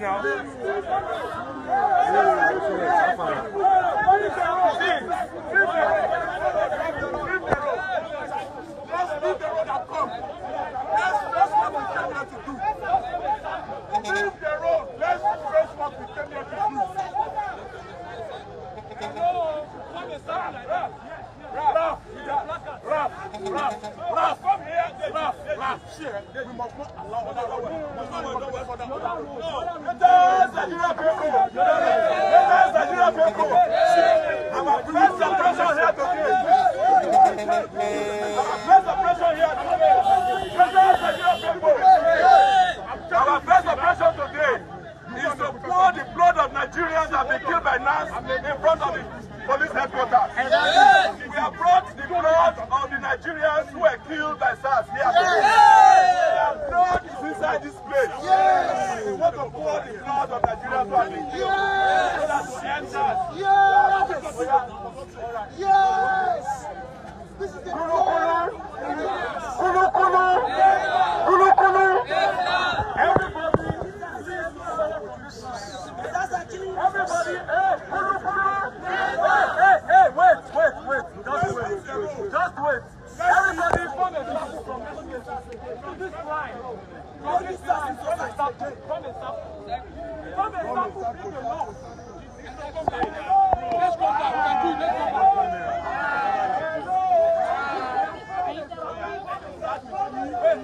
now. Let's leave the road and come. That's what we came here to do. Leave the road. Let's face what we came here to do. Raf, come here. Raf, share. We must not allow other road. We must not allow other road. Our first pressure here today. Our first oppression today is to pour the blood of Nigerians that have been killed by NAS in front of the police headquarters. We have brought the blood of the Nigerians who were killed by SARS here. Their blood is inside this place. We want to pour the blood of Nigerians who have been killed. So that to end SARS. Yes! This is the Everybody, wait. Just wait. Everybody, come and to this line. Come and stop. Let's go back.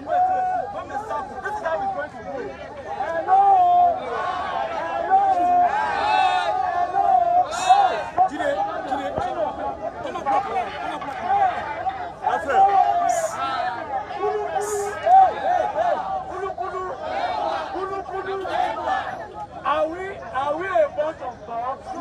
Wait. Come and stop. This is how it's going to go. Hello. Are we a bunch of dogs? No!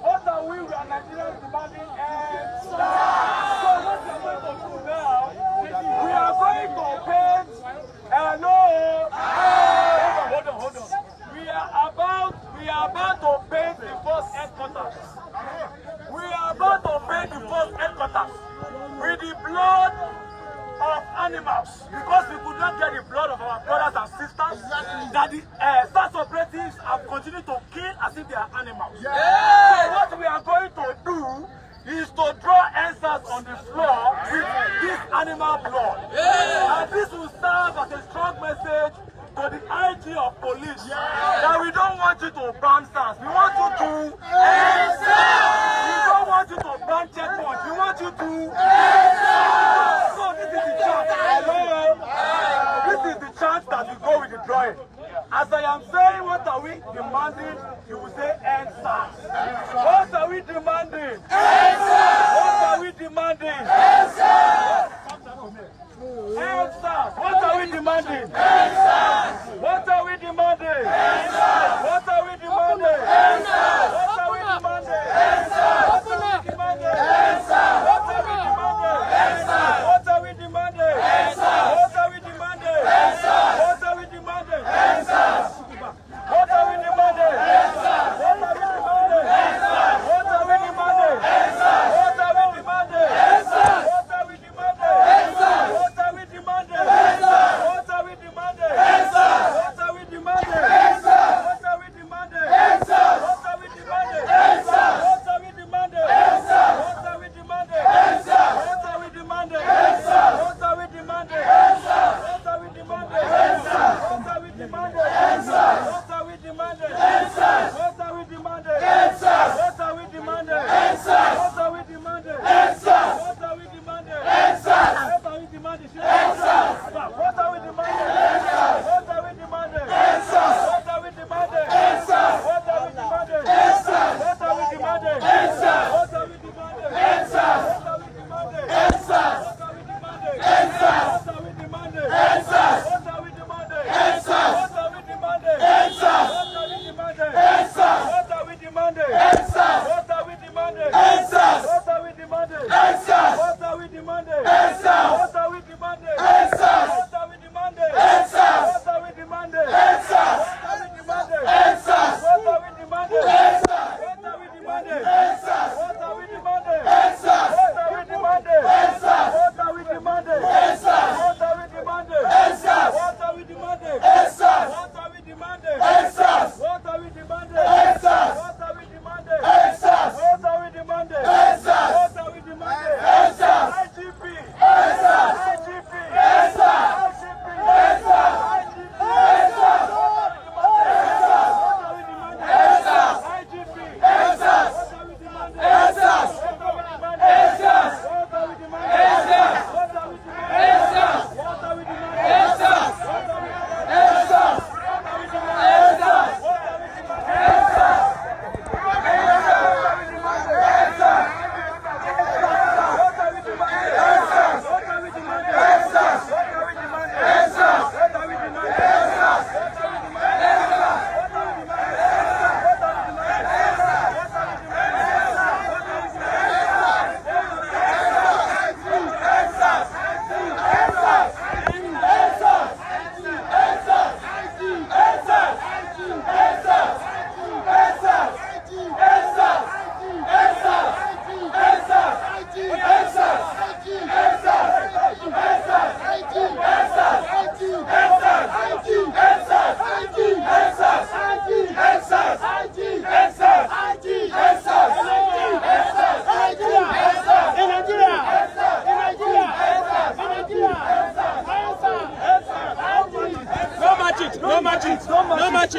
What are we? We are Nigerians demanding ENDSARS. So what we are going to do now, we are going to paint. Hello! Hold on. We are about to paint the first headquarters. With the blood of animals, because we could not get the blood of our brothers and sisters that the SARS operatives have continued to kill as if they are animals. So what we are going to do is to draw ENDSARS on the floor with this animal blood. And this will serve as a strong message to the IG of police that we don't want you to ban SARS. We want you to ENDSARS. We don't want you to ban checkpoints. We want you to ENDSARS. So this is the chance. This is the chance that we go with the drawing. As I am saying, what are we demanding? You will say ENDSARS. What are we demanding? ENDSARS. What are we demanding? ENDSARS. ENDSARS. What are we demanding? ENDSARS. What are we demanding? ENDSARS. What are we demanding? ENDSARS. What are we demanding? ENDSARS. What are we demanding? ENDSARS. What are we demanding? ENDSARS. What are we demanding? ENDSARS. What are we demanding? ENDSARS. What are we demanding? ENDSARS. What are we demanding? ENDSARS. What are we demanding? ENDSARS. What are we demanding?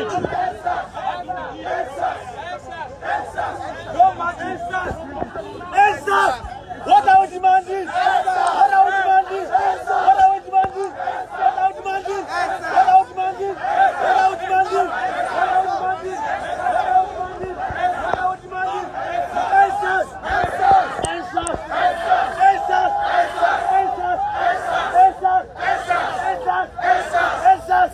marching. No marching. ENDSARS! What are we demanding? What are we demanding? What are we demanding? What are we demanding? What are we demanding? What are we demanding? What are we demanding? What are we demanding? ENDSARS! ENDSARS! ENDSARS! ENDSARS! ENDSARS! ENDSARS!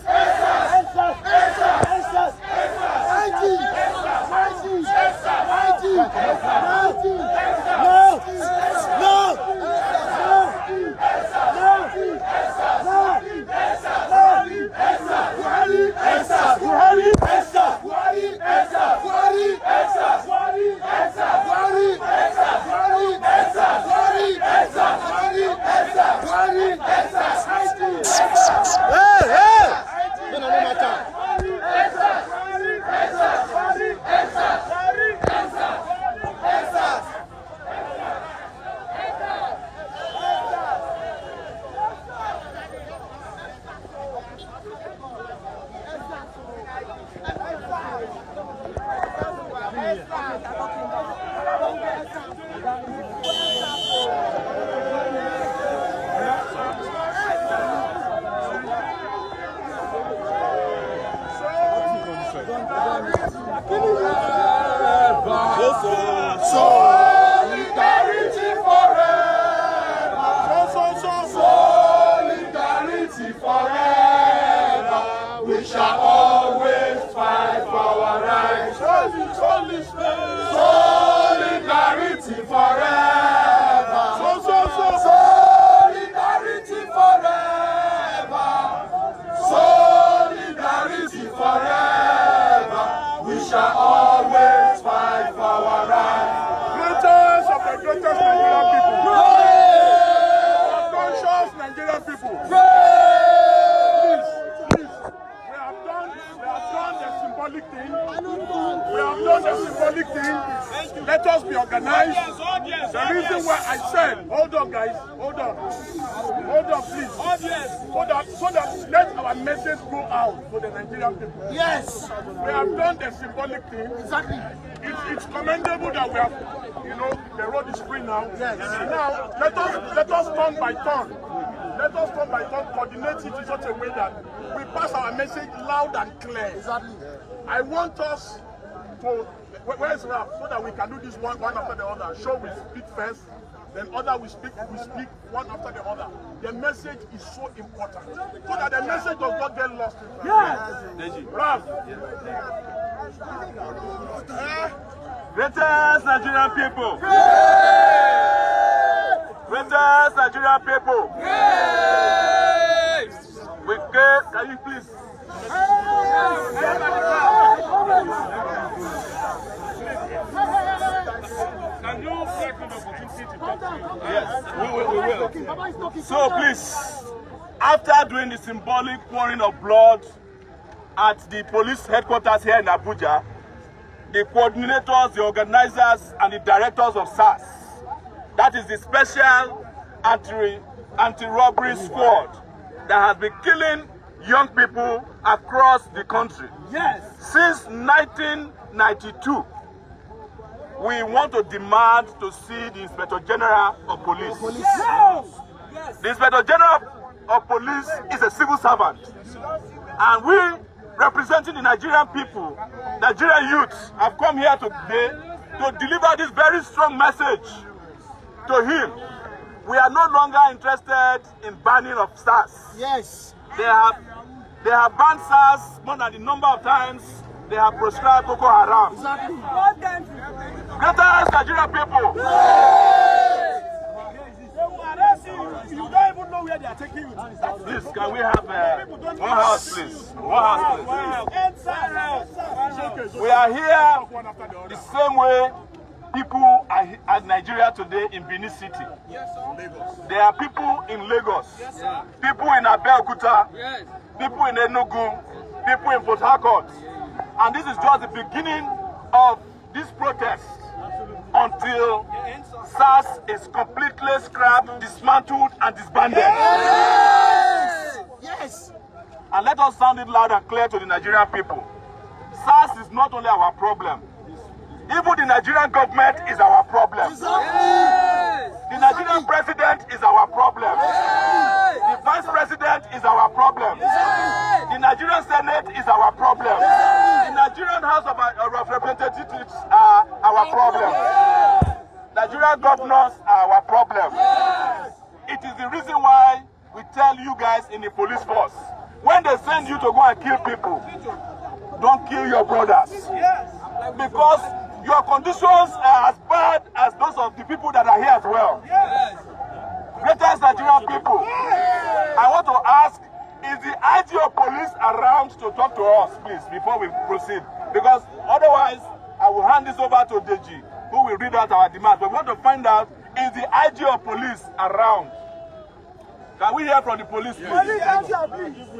Solidarity forever. Solidarity forever. We shall always fight for our rights. Solidarity forever. Solidarity forever. Solidarity forever. We shall always fight for our rights. Greatest of the greatest Nigerian people. Conscious Nigerian people. Please. We have done the symbolic thing. Let us be organized. The reason why I said, hold on guys, hold on please. So that let our message go out to the Nigerian people. Yes. We have done the symbolic thing. Exactly. It's commendable that we have, the road is free now. Yes. Now, let us turn by turn. Let us turn by turn, coordinate it in such a way that we pass our message loud and clear. Exactly. I want us to, where's Rap, so that we can do this one after the other. Show we speak first, then other we speak one after the other. The message is so important, so that the message does not get lost. Yes. Deji. Rap. Greatest Nigerian people. Greatest Nigerian people. We get, can you please? Can you take the opportunity to talk to you? Yes, we will. So please, after doing the symbolic pouring of blood at the police headquarters here in Abuja, the coordinators, the organizers, and the directors of SARS, that is the special anti-robbery squad that has been killing young people across the country. Yes. Since 1992, we want to demand to see the Inspector General of Police. Yes. The Inspector General of Police is a civil servant, and we, representing the Nigerian people, Nigerian youths, have come here today to deliver this very strong message to him. We are no longer interested in banning of SARS. Yes. They have banned SARS more than the number of times they have proscribed Boko Haram. Exactly. Greatest Nigerian people. You don't even know where they are taking you to. Please, can we have one house, please? One house, please. We are here the same way people at Nigeria today in Benin City. There are people in Lagos, people in Abeokuta, people in Enugu, people in Port Harcourt. And this is just the beginning of this protest until SARS is completely scrapped, dismantled, and disbanded. Yes. Yes. And let us sound it loud and clear to the Nigerian people. is not only our problem. Even the Nigerian government is our problem. The Nigerian president is our problem. The vice president is our problem. The Nigerian Senate is our problem. The Nigerian House of Representatives are our problem. Nigerian governors are our problem. It is the reason why we tell you guys in the police force, when they send you to go and kill people, don't kill your brothers. Because your conditions are as bad as those of the people that are here as well. Greatest Nigerian people, I want to ask, is the IG of police around to talk to us, please, before we proceed? Because otherwise, I will hand this over to Deji, who will read out our demands. But we want to find out, is the IG of police around? Can we hear from the police, please?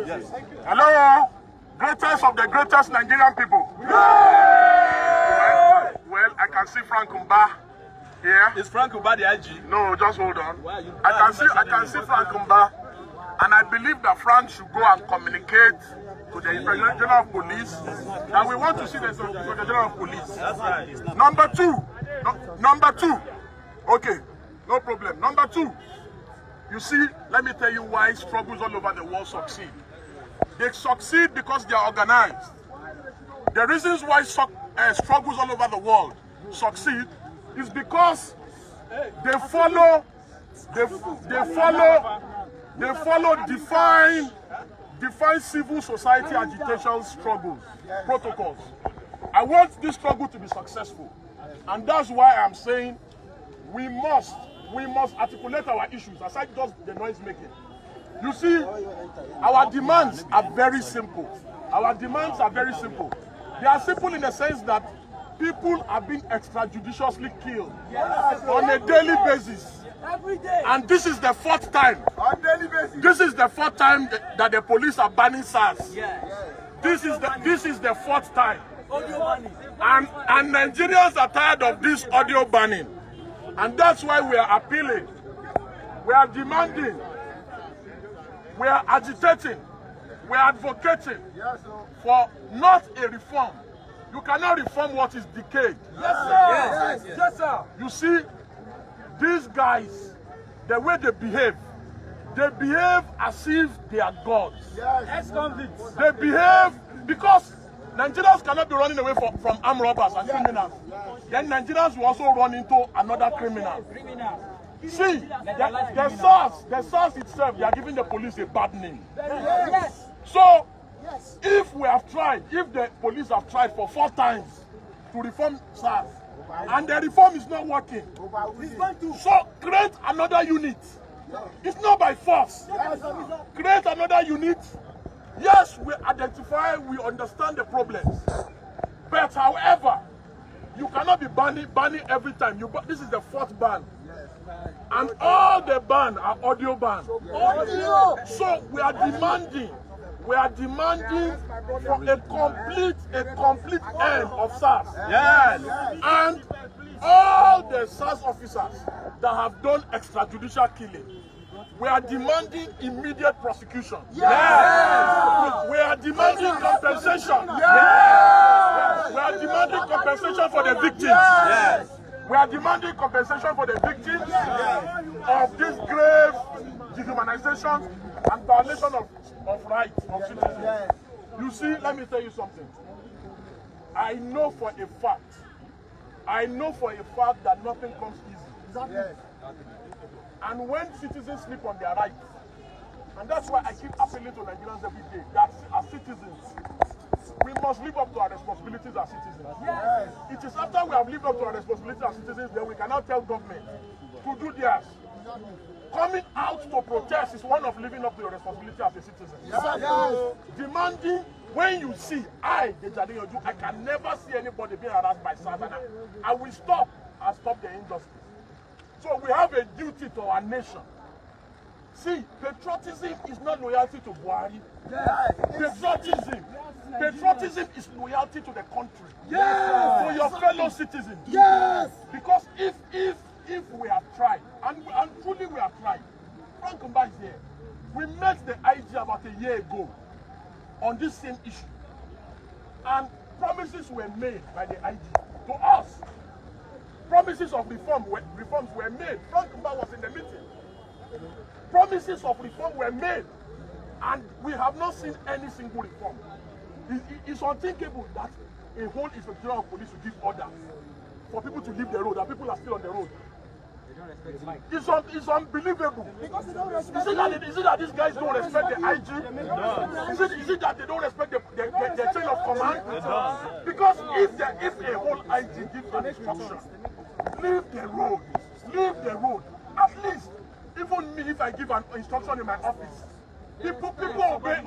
Yes. Hello, greatest of the greatest Nigerian people. Well, I can see Frank Umba here. Is Frank Umba the IG? No, just hold on. I can see Frank Umba, and I believe that Frank should go and communicate to the Inspector General of Police that we want to see the Inspector General of Police. That's right. Number two. Okay, no problem. Number two. You see, let me tell you why struggles all over the world succeed. They succeed because they are organized. The reasons why struggles all over the world succeed is because they follow defined civil society agitation struggles, protocols. I want this struggle to be successful, and that's why I'm saying we must articulate our issues aside just the noise making. You see, our demands are very simple. They are simple in the sense that people are being extrajudiciously killed on a daily basis. Every day. And this is the fourth time. On daily basis. This is the fourth time that the police are banning SARS. This is the fourth time. Audio banning. And Nigerians are tired of this audio banning. And that's why we are appealing. We are demanding. We are agitating. We are advocating for not a reform. You cannot reform what is decayed. Yes, sir. Yes, sir. You see, these guys, the way they behave as if they are gods. Ex-convicts. They behave because Nigerians cannot be running away from armed robbers and criminals. Then Nigerians will also run into another criminal. See, the SARS itself, they are giving the police a bad name. Yes. So, if the police have tried for 4 times to reform SARS, and the reform is not working, so create another unit. It's not by force. Create another unit. Yes, we identify, we understand the problems. But however, you cannot be banning every time. This is the 4th ban. And all the ban are audio ban. So we are demanding for a complete end of SARS. Yes. And all the SARS officers that have done extrajudicial killing, we are demanding immediate prosecution. Yes. We are demanding compensation. Yes. We are demanding compensation for the victims. Yes. We are demanding compensation for the victims of this grave dehumanization and violation of rights of citizens. You see, let me tell you something. I know for a fact that nothing comes easy. And when citizens sleep on their rights, and that's why I keep appealing to Nigerians every day, that as citizens, we must live up to our responsibilities as citizens. Yes. It is after we have lived up to our responsibilities as citizens that we cannot tell government to do theirs. Coming out to protest is one of living up to your responsibility as a citizen. Yes. Demanding, when you see, I can never see anybody being harassed by SARS. I will stop the industry. So we have a duty to our nation. See, patriotism is not loyalty to Buhari. Patriotism is loyalty to the country. To your fellow citizens. Because if we have tried, and truly we have tried, Frank Umba is here. We met the IG about a year ago on this same issue and promised promises were made by the IG to us. Promises of reforms were made. Frank Mba was in the meeting. Promises of reform were made, and we have not seen any single reform. It's unthinkable that a whole inspector of police will give orders for people to leave the road, and people are still on the road. It's unbelievable. Because they don't respect is it that these guys don't respect the IG? Is it that they don't respect the chain of command? Because if a whole IG gives an instruction, leave the road, at least, even me, if I give an instruction in my office, people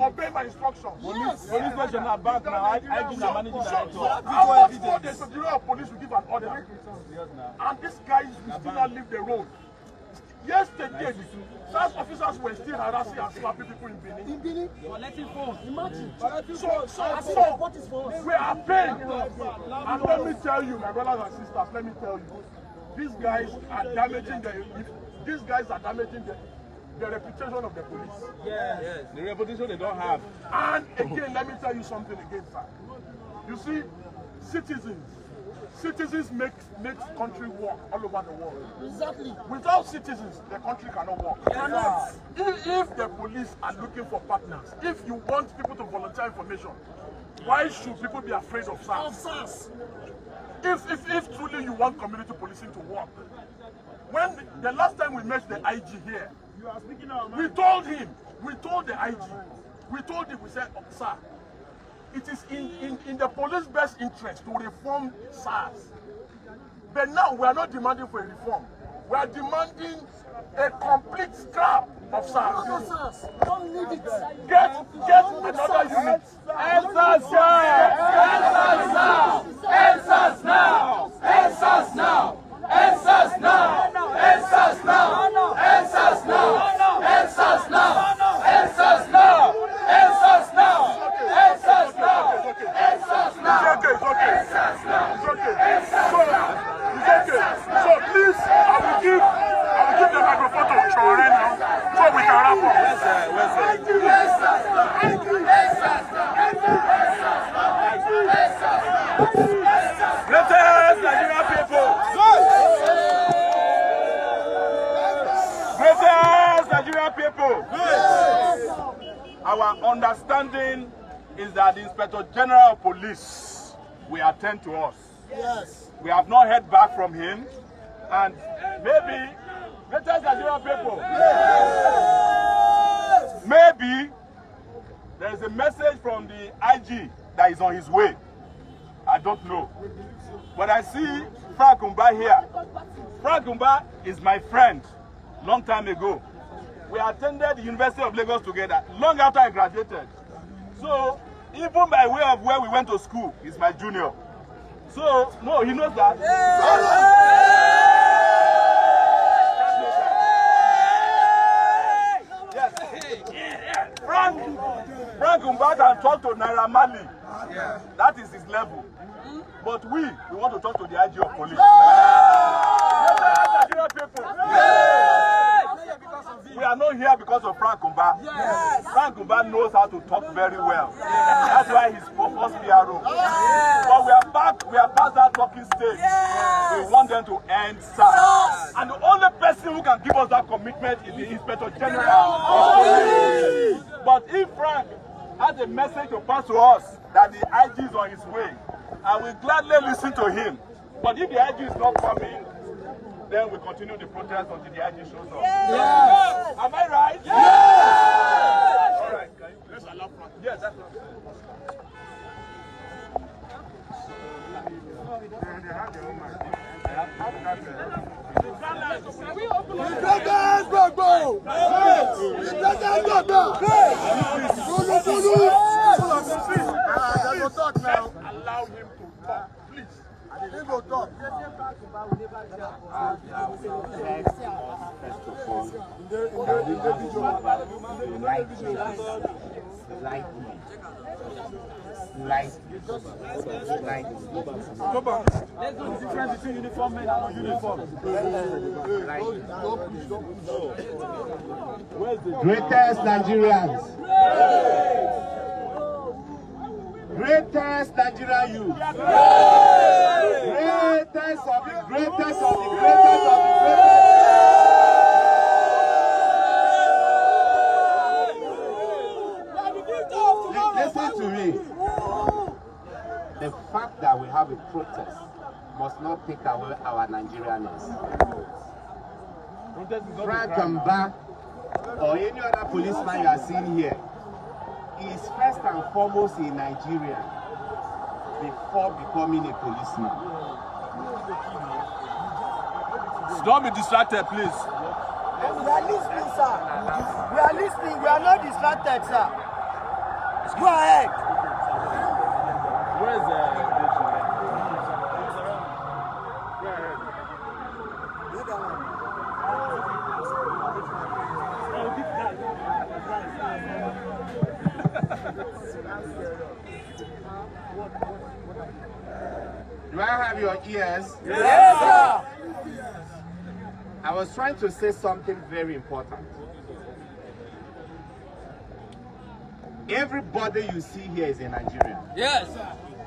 obey my instructions. Police station are back now. IG is managing director. How much more the superior of police will give an order? And these guys will still not leave the road. Yesterday, SARS officers were still harassing and slapping people in Benin. In Benin? Collecting phones. Imagine. So we are paid. And let me tell you, my brothers and sisters, let me tell you, these guys are damaging the reputation of the police. Yes. The reputation they don't have. And again, let me tell you something again, sir. You see, citizens make country work all over the world. Exactly. Without citizens, the country cannot work. Yes. If the police are looking for partners, if you want people to volunteer information, why should people be afraid of SARS? If truly you want community policing to work, when the last time we met the IG here, we told the IG, we said, oh, sir, it is in the police best interest to reform SARS. But now we are not demanding for a reform. We are demanding a complete scrap of SARS. Don't need it. Get another unit. ENDSARS now! ENDSARS now! ENDSARS now! ENDSARS now! ENDSARS now! ENDSARS now! ENDSARS now! ENDSARS now! ENDSARS now! ENDSARS now! ENDSARS now! It's okay. So please, I will give the microphone to Sowore now, so we can wrap up. Greatest Nigerian people! Greatest Nigerian people! Our understanding is that the Inspector General of Police will attend to us. Yes. We have not heard back from him, and maybe, greatest Nigerian people, maybe there is a message from the IG that is on his way. I don't know. But I see Frank Mba here. Frank Mba is my friend long time ago. We attended the University of Lagos together long after I graduated. So, even by way of where we went to school, he's my junior. So, no, he knows that. Yes. Frank Mba can talk to Naira Marley. That is his level. But we want to talk to the IG of police. Nigerian people. We are not here because of Frank Mba. Yes. Frank Mba knows how to talk very well. Yes. That's why he's first PRO. Yes. But we are past that talking stage. Yes. We want them to end SARS. And the only person who can give us that commitment is the Inspector General of Police. But if Frank has a message to pass to us that the IG is on his way, I will gladly listen to him. But if the IG is not coming, then we continue the protest until the IG shows up. Yes. Am I right? Yes. All right. Let's allow Frank. Yes, that's right. Allow him to talk, please. He will talk. Come on. Let's do the difference between uniform men and non-uniform. Greatest Nigerians. greatest Nigerian youth. Greatest of the greatest of the greatest of the greatest. Listen to me. The fact that we have a protest must not take away our Nigerianness. Frank Kamba or any other policeman you are seeing here is first and foremost a Nigerian before becoming a policeman. Don't be distracted, please. We are listening, sir. We are listening. We are not distracted, sir. Go ahead. Where is Deji? Do I have your ears? Yes, sir. I was trying to say something very important. Everybody you see here is a Nigerian. Yes.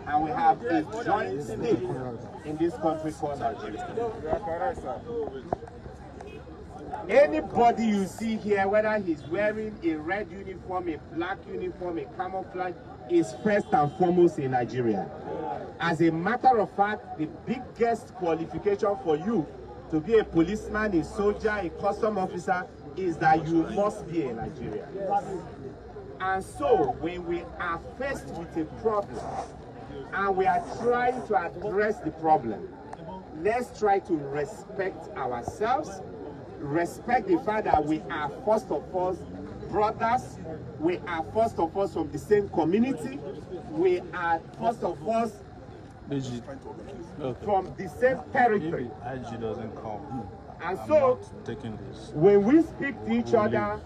And we have a joint stake in this country called Nigeria. Anybody you see here, whether he's wearing a red uniform, a black uniform, a camouflage, is first and foremost a Nigerian. As a matter of fact, the biggest qualification for you to be a policeman, a soldier, a custom officer, is that you must be a Nigerian. And so, when we are faced with a problem, and we are trying to address the problem, let's try to respect ourselves, respect the fact that we are first of all brothers, we are first of all from the same community, we are first of all from the same territory. IG doesn't come. And so, Taking this. when we speak to each other,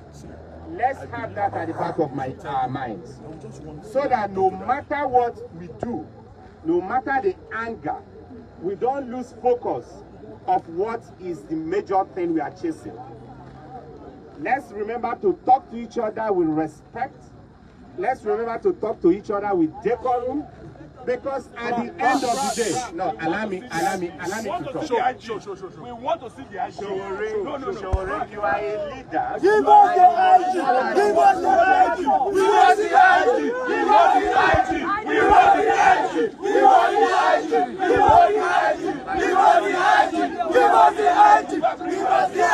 let's have that at the back of our minds. So that no matter what we do, no matter the anger, we don't lose focus of what is the major thing we are chasing. Let's remember to talk to each other with respect. Let's remember to talk to each other with decorum. Because at the end of the day, no, allow me to talk. We want to see the IG. Sowore, you are a leader. Give us the IG. Give us the IG. We want the IG. We want the IG. We want the IG. We want the IG. We want the IG. We want the IG. Give us the IG.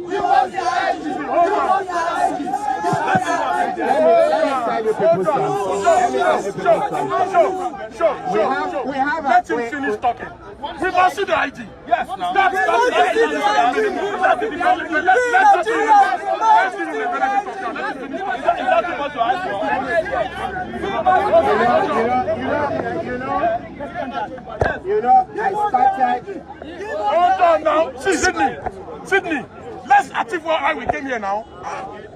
Give us the IG. We want the IG. Give us the IG. Let me tell you people something. We have Let him finish talking. We must see the IG. Yes, now. That's the I started. Hold on now. See, Sydney. Let's achieve why we came here now.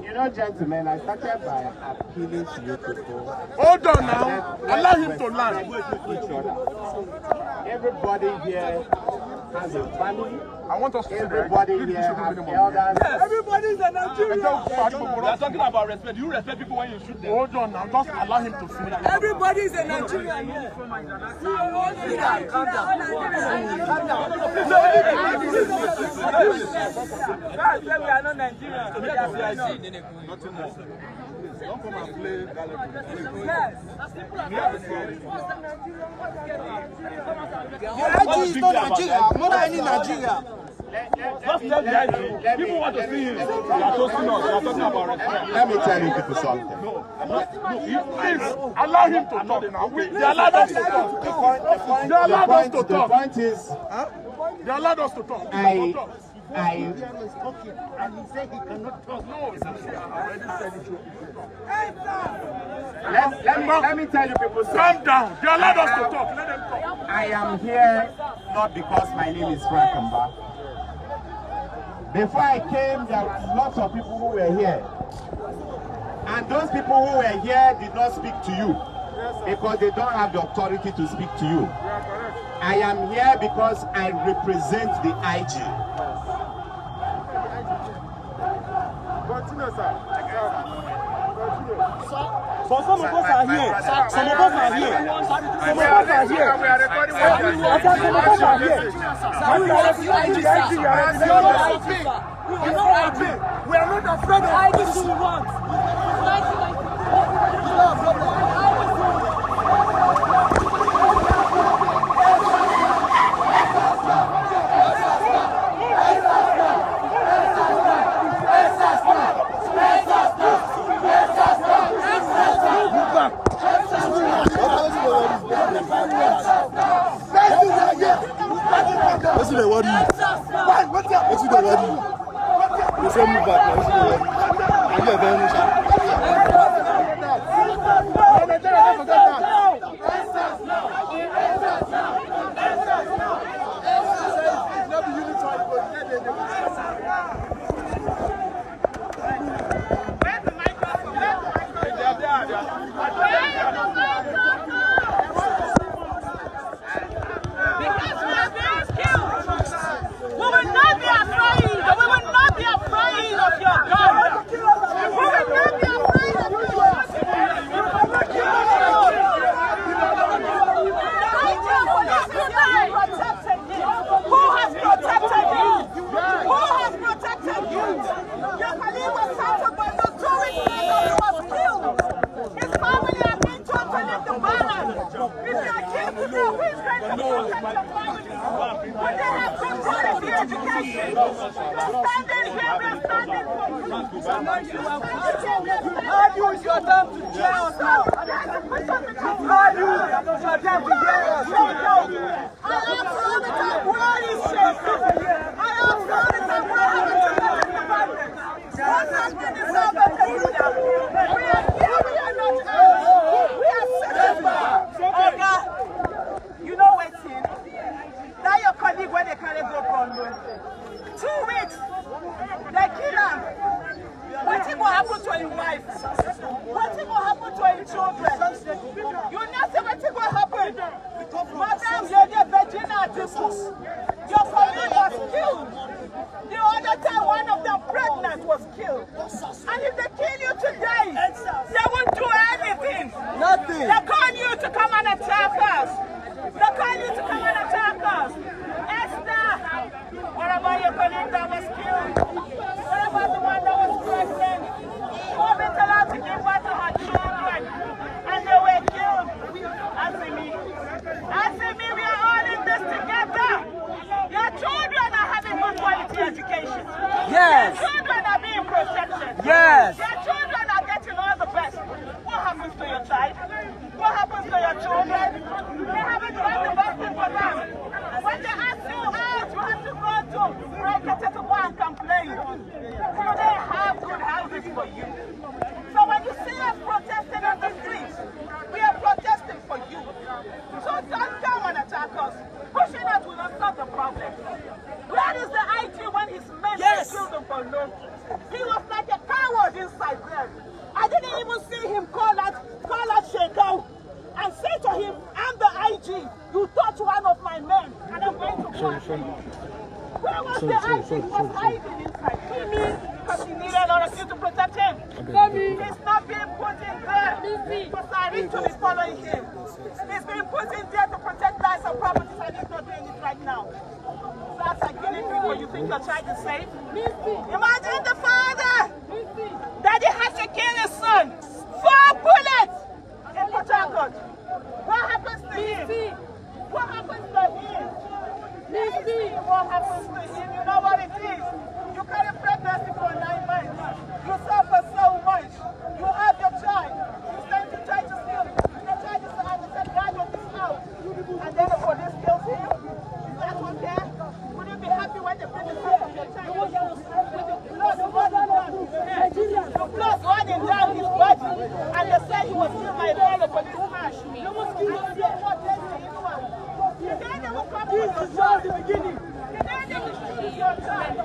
You know, gentlemen, I started by appealing to you people. Hold on now. Allow him to land. Each other. Everybody here has a family. I want us to Everybody here has elders. Everybody is a Nigerian. We are talking about respect. You respect people when you shoot them. Hold on now. Just allow him to finish. Everybody is a Nigerian. Calm down. Guys, we are not Nigerians. We are Nothing more. Don't come and play that level. The IG is not Nigeria. More than any Nigeria. Just tell the IG. People want to see him. You are talking about respect. Let me tell you people something. Please allow him to talk now. They allowed us to talk. They allowed us to The talk. point is, They allowed us to talk. let me tell you people something. Calm down. They allowed us to talk. Let them talk. I am here not because my name is Frank Kamba. Before I came, there were lots of people who were here. And those people who were here did not speak to you because they don't have the authority to speak to you. I am here because I represent the IG. Continue, sir. But some of us are here. Some of us are here. Some of us are here. We are recording Some of us are here. We are not afraid of this. We want. What's the word? What's the word? You say move back. What's the word? I'm here very much. You know what's in? Now your colleague when they carry go from 2 weeks, they kill him. What will happen to your wife? What will happen to your children? You know what will happen? Madam, you're the virginity. Your colleague was killed. The other time, one of them pregnant was killed. And if they kill you today, they won't do anything. Nothing. They call you to come and attack us. They call you to come and attack us. Esther, what about your colleague that was killed? What about the one that was pregnant? Who been allowed to give birth to her children? And they were killed. Answer me. Answer me, we are all in this together. Your children are having good quality education. Yes. Your children are being protected. Yes. Your children are getting all the best. What happens to your child? What happens to your children? They haven't done the best thing for them. When they ask you out, you have to go to Rekete to go and complain. So they have good houses for you. So when you see us protesting on the streets, we are protesting for you. So don't come and attack us. Pushing us will not solve the problem. Where is the IG when his men killed him for no? He was like a coward inside there. I didn't even see him call out Shekau and say to him, I'm the IG. You touch one of my men and I'm going to kill you. Where was the IG? He was hiding inside. Because he needed a lot of you to protect him. He's not being put in there because I need to be following him. He's being put in there to protect lives and properties and he's not doing it right now. That's a killing people you think you're trying to save. Imagine the father. Daddy has to kill his son. 4 bullets in Port Harcourt. What happens to him? What happens to him? What happens to him? You know what it is? You carry pregnancy for 9 months. You suffer so much. You have your child. You stand to try to steal. The child is out of the guard of this house. And then the police kills him. Is that okay? Would you be happy when they bring the son of your child? The blood running down his body. And they said he was killed by a fellow policeman. You must kill yourself. Then they will come to your child in the beginning. Then they will shoot your child.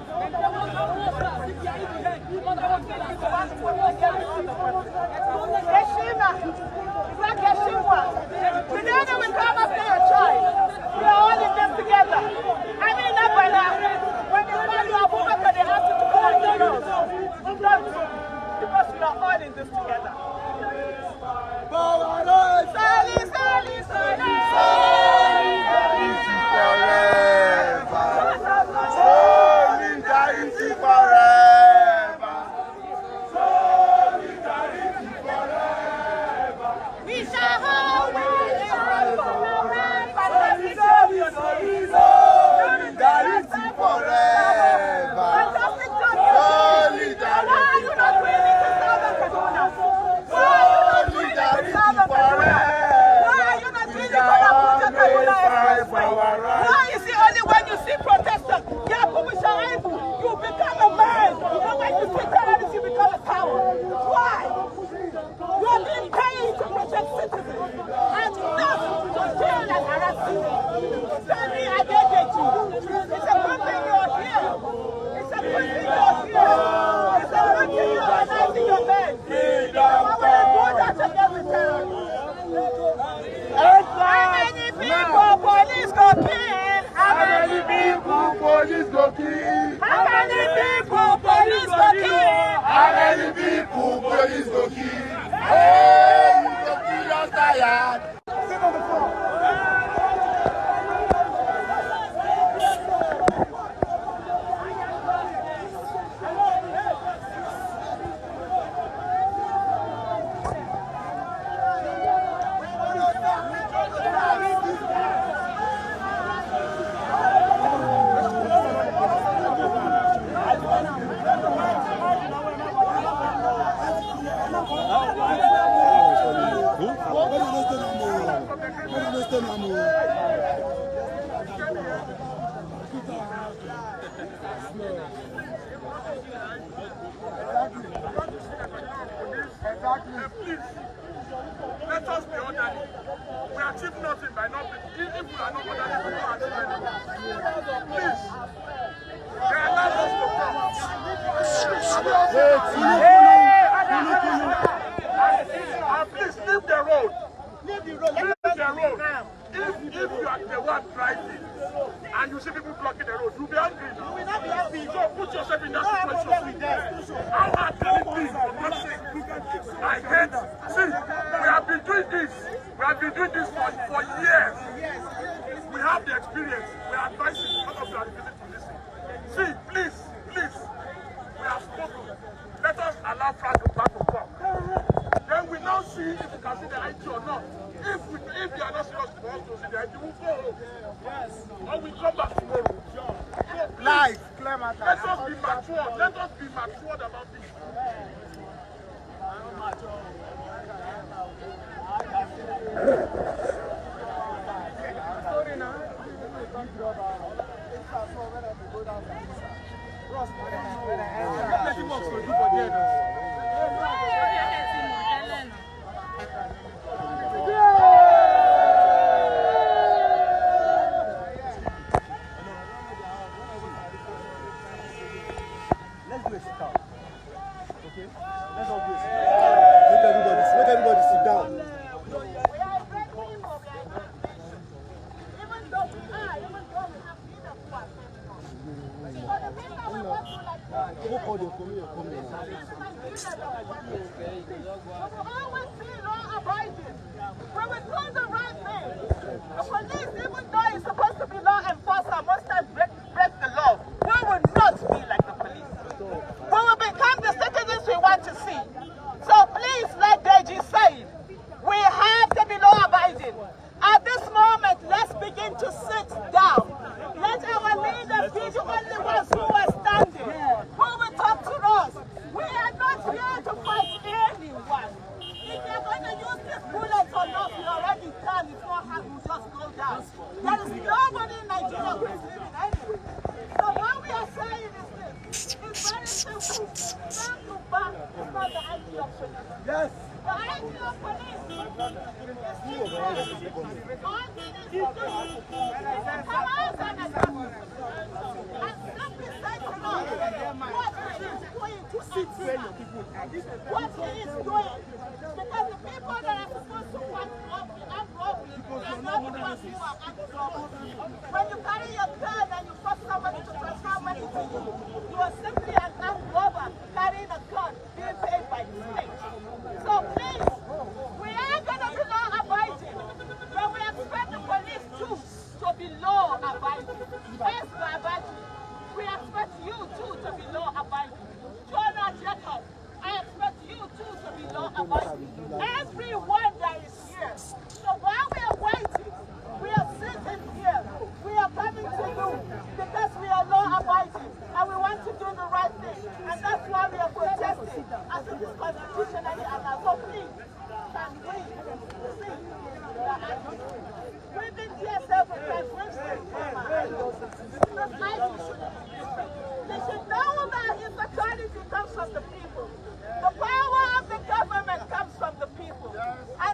Today we come after your child. We are all in this together. I mean, when they find you Abuja, they have to come and kill us. Because we are all in this together. police go kill. Hey, you go kill your tired. Sit on the floor. Please, let us be orderly. We achieve nothing by not being. If we are not orderly, we don't achieve anything. Please, they allow us to come. And please leave the road. Leave the road. Leave the road. If you are the one driving and you see people blocking the road, you'll be angry. You will not be happy. So put yourself in that situation. How hard can it be? For God's sake. I hate. See, we have been doing this. We have been doing this for years. We have the experience. We are advising. None of you are refusing to listen. See, please, please. We have spoken. Let us allow Frank to come. Then we now see if we can see the IG or not. If they are not serious for us to see the IG, we'll go home. Yes. Or we come back tomorrow. So please, let us be mature. Let us be matured about this. Let's do a sit down. Okay? Let's all do a sit down. Let everybody sit down. We are great people, even though we have freedom to our so the people we want to like we will always be law-abiding. We will do the right thing. The police, even though it's supposed to be law enforcer, most times break the law. We will not be like the police. We will become the citizens we want to see. So please, like Deji said, we have to be law-abiding. At this moment, let's begin to sit down. Let our leaders be the only ones who are standing, who will talk to us. We are not here to fight anyone. If you're going to use this bullet or not, we already done. If not, will just go down. There is nobody in Nigeria who is living anyway. So what we are saying is this. It's very simple. Stand to back. It's not the idea of police. Yes. The idea of police is all we need to do is to come out and attack us. And simply say to us what he is doing to us. What he is doing. Because the people that are supposed to fight armed robbery are not the ones who are armed robbery. When you carry your gun and you force somebody to transfer money to you, you are simply an armed robber carrying a gun being paid by the state. So please, we are going to be law-abiding, but we expect the police too to be law-abiding. Yes, we expect you too to be law-abiding. Jonah Jacob, I expect you too to be law-abiding. Everyone that is here. So while we are waiting, we are sitting here. We are coming to you because we are law-abiding and we want to do the right thing. And that's why we are protesting as it is constitutionally allowed. So please, can we see the action? We've been here several times. We've seen they should know that his authority comes from the people. The power of the government comes from the people. And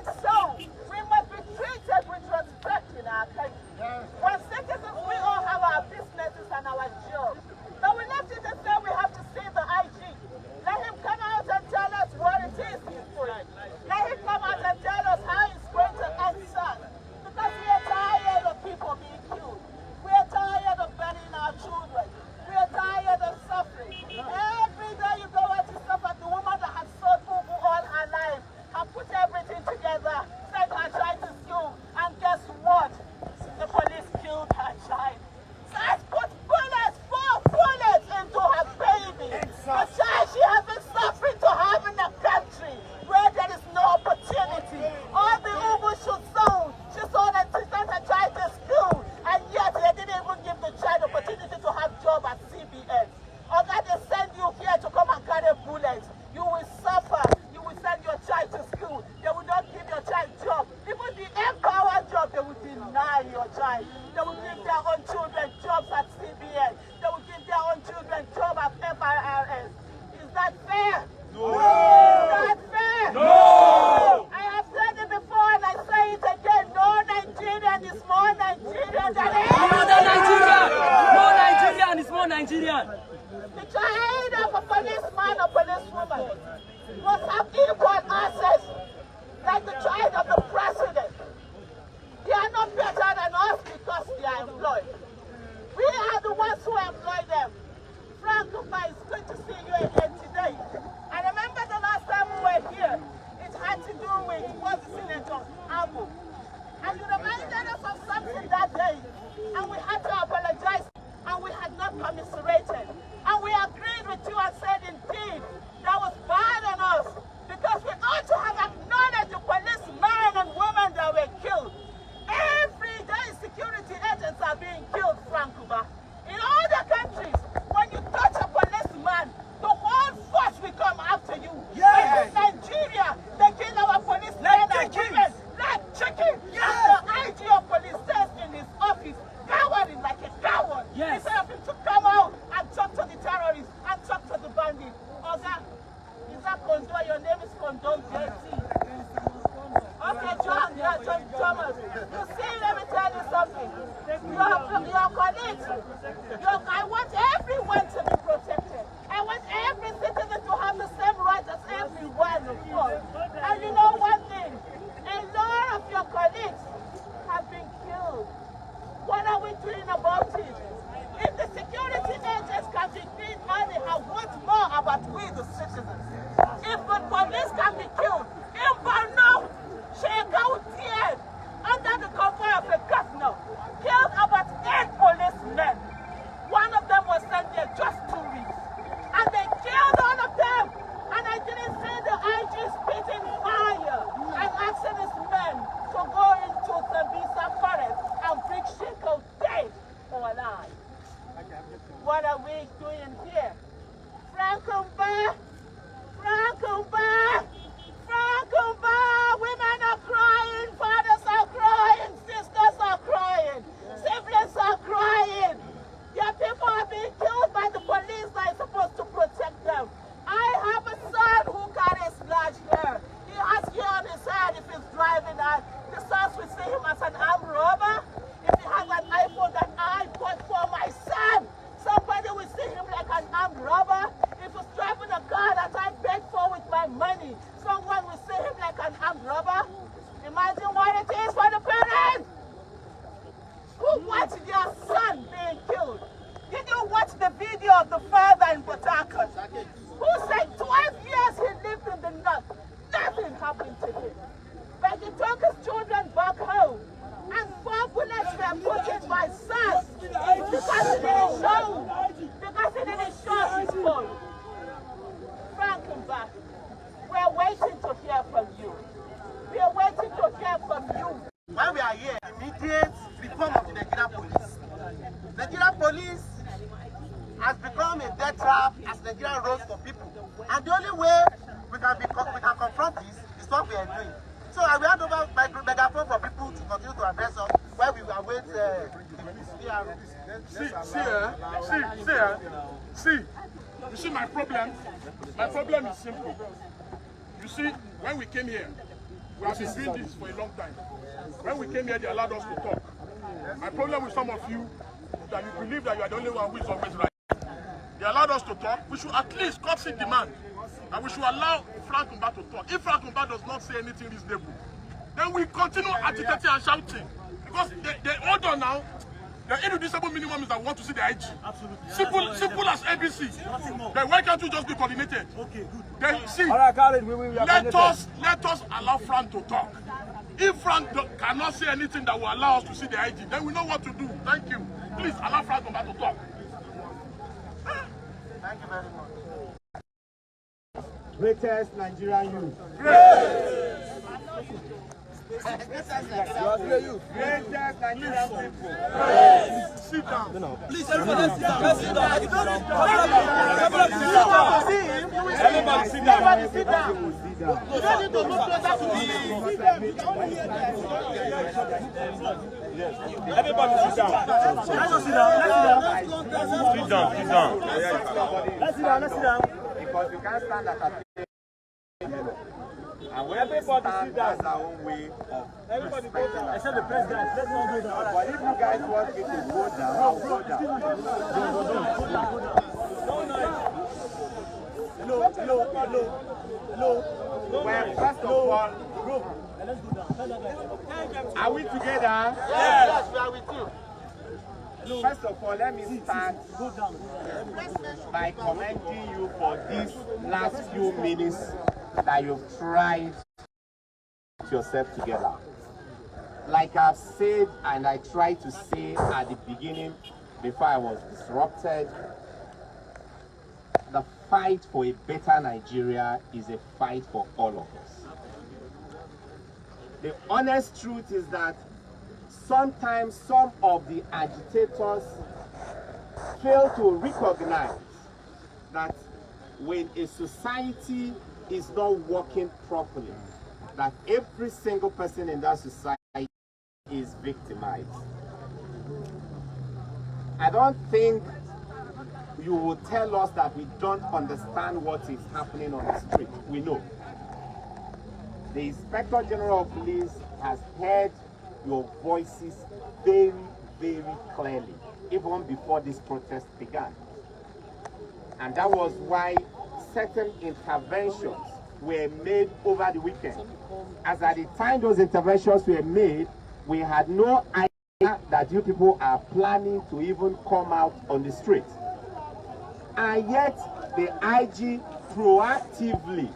at CBN. Or that they send you here to come and carry bullets. You will suffer. You will send your child to school. They will not give your child job. Even the empowered job, they will deny your child. They will give their own children jobs at CBN. They will give their own children jobs at FIRS. Is that fair? No. Is that fair? No. I have said it before and I say it again. No Nigerian is more Nigerian than Another Nigerian! More Nigerian is more Nigerian! The child of a policeman or policewoman must have equal access like the child of the president. They are not better than us because they are employed. We are the ones who employ them. Frank, it's good to see you again today. I remember the last time we were here, it had to do with was Senator Abu. And you reminded us of something that day, and we had to apologize, and we had not commiserated. And we agreed with you and said, indeed, that was bad on us, because we ought to have acknowledged the policemen and women that were killed. Every day, security agents are being killed, Frank. In other countries, when you touch a policeman, the whole force will come after you. Yes. In Nigeria, they kill our policemen and women like chicken. Yes. And the IG of police says in his office, cowarding like a coward. Yes. Instead of him to come out and talk to the terrorists and talk to the bandits. Oga, is that Kondo? Your name is Kondo JT. Okay, John, yeah, John Thomas. You see, let me tell you something. Your colleagues, I want everyone to be protected. I want every citizen to have the same rights as everyone, of course. And you know one thing, a lot of your colleagues have been killed. What are we doing about it? If the security agents can be paid money, I want more about we, the citizens. If the police can be killed, in Borno, Sheikh under the convoy of a governor, killed about 8 policemen. One of them was sent there just 2 weeks. And they killed all of them. And I didn't see the IG spitting fire and asking his men to go into the Bisa forest and bring Sheikh dead or alive. What are we doing here? Frankumba! Frankumba! Frankumba! Women are crying, fathers are crying, sisters are crying, siblings are crying. Their people are being killed by the police that is supposed to protect them. I have a son who carries large hair. He has hair on his head if he's driving. The sons will see him as an armed robber. If he has an iPhone that I bought for my son, somebody will see him like an armed robber. If he's driving a car that I paid for with my money, someone will see him like an armed robber. Imagine what it is for the parents who watch their son being killed. Did you watch the video of the father in Botakas who said 12 years he lived in the north? Nothing happened to him. But he took his children back home and 4 bullets were put in my son because he didn't show his phone. Frankenbach, we're waiting to hear from you. We are waiting to hear from you. When we are here, immediate reform of the Nigerian police. Nigerian police has become a death trap as Nigerian roads for people. And the only way we can confront this is what we are doing. So I will hand over my megaphone for people to continue to address us while we await the See, you see my problem? My problem is simple. You see, when we came here, we have been doing this for a long time. When we came here, they allowed us to talk. My problem with some of you is that you believe that you are the only one who is always right. They allowed us to talk. We should at least concede demand. And we should allow Frank Umba to talk. If Frank Umba does not say anything reasonable, then we continue agitating and shouting. Because they hold on now. The irreducible minimum is that we want to see the IG. Absolutely. Simple as ABC. Then why can't you just be coordinated? Okay, good. Then see, all right, Karen, let us allow Frank to talk. If Frank cannot say anything that will allow us to see the IG, then we know what to do. Thank you. Please allow Frank to talk. Thank you very much. Greatest Nigerian youth. Great. Greatest Nigerian people. Sit down. Please, everybody sit down. Sit down. Everybody sit down. Everybody sit down. You don't need to move closer to the Everybody sit down. Let's sit down. Sit down. Sit down. Let's sit down. Let's sit down. Because you can't stand at a table. And when Everybody sit down. that's our own way of Everybody go respecting down. us. Except the president. Let's not go down. But if you guys want me to go down, I'll go down. Hello. Well, first of all, Let's go down. are we together? Yes, we are with you. First of all, let me start Go down. by commending you for these last few minutes that you've tried to put yourself together. Like I've said and I tried to say at the beginning before I was disrupted, the fight for a better Nigeria is a fight for all of us. The honest truth is that sometimes some of the agitators fail to recognize that when a society is not working properly, that every single person in that society is victimized. I don't think you will tell us that we don't understand what is happening on the street. We know. The Inspector General of Police has heard your voices very, very clearly, even before this protest began. And that was why certain interventions were made over the weekend. As at the time those interventions were made, we had no idea that you people are planning to even come out on the street. And yet, the IG proactively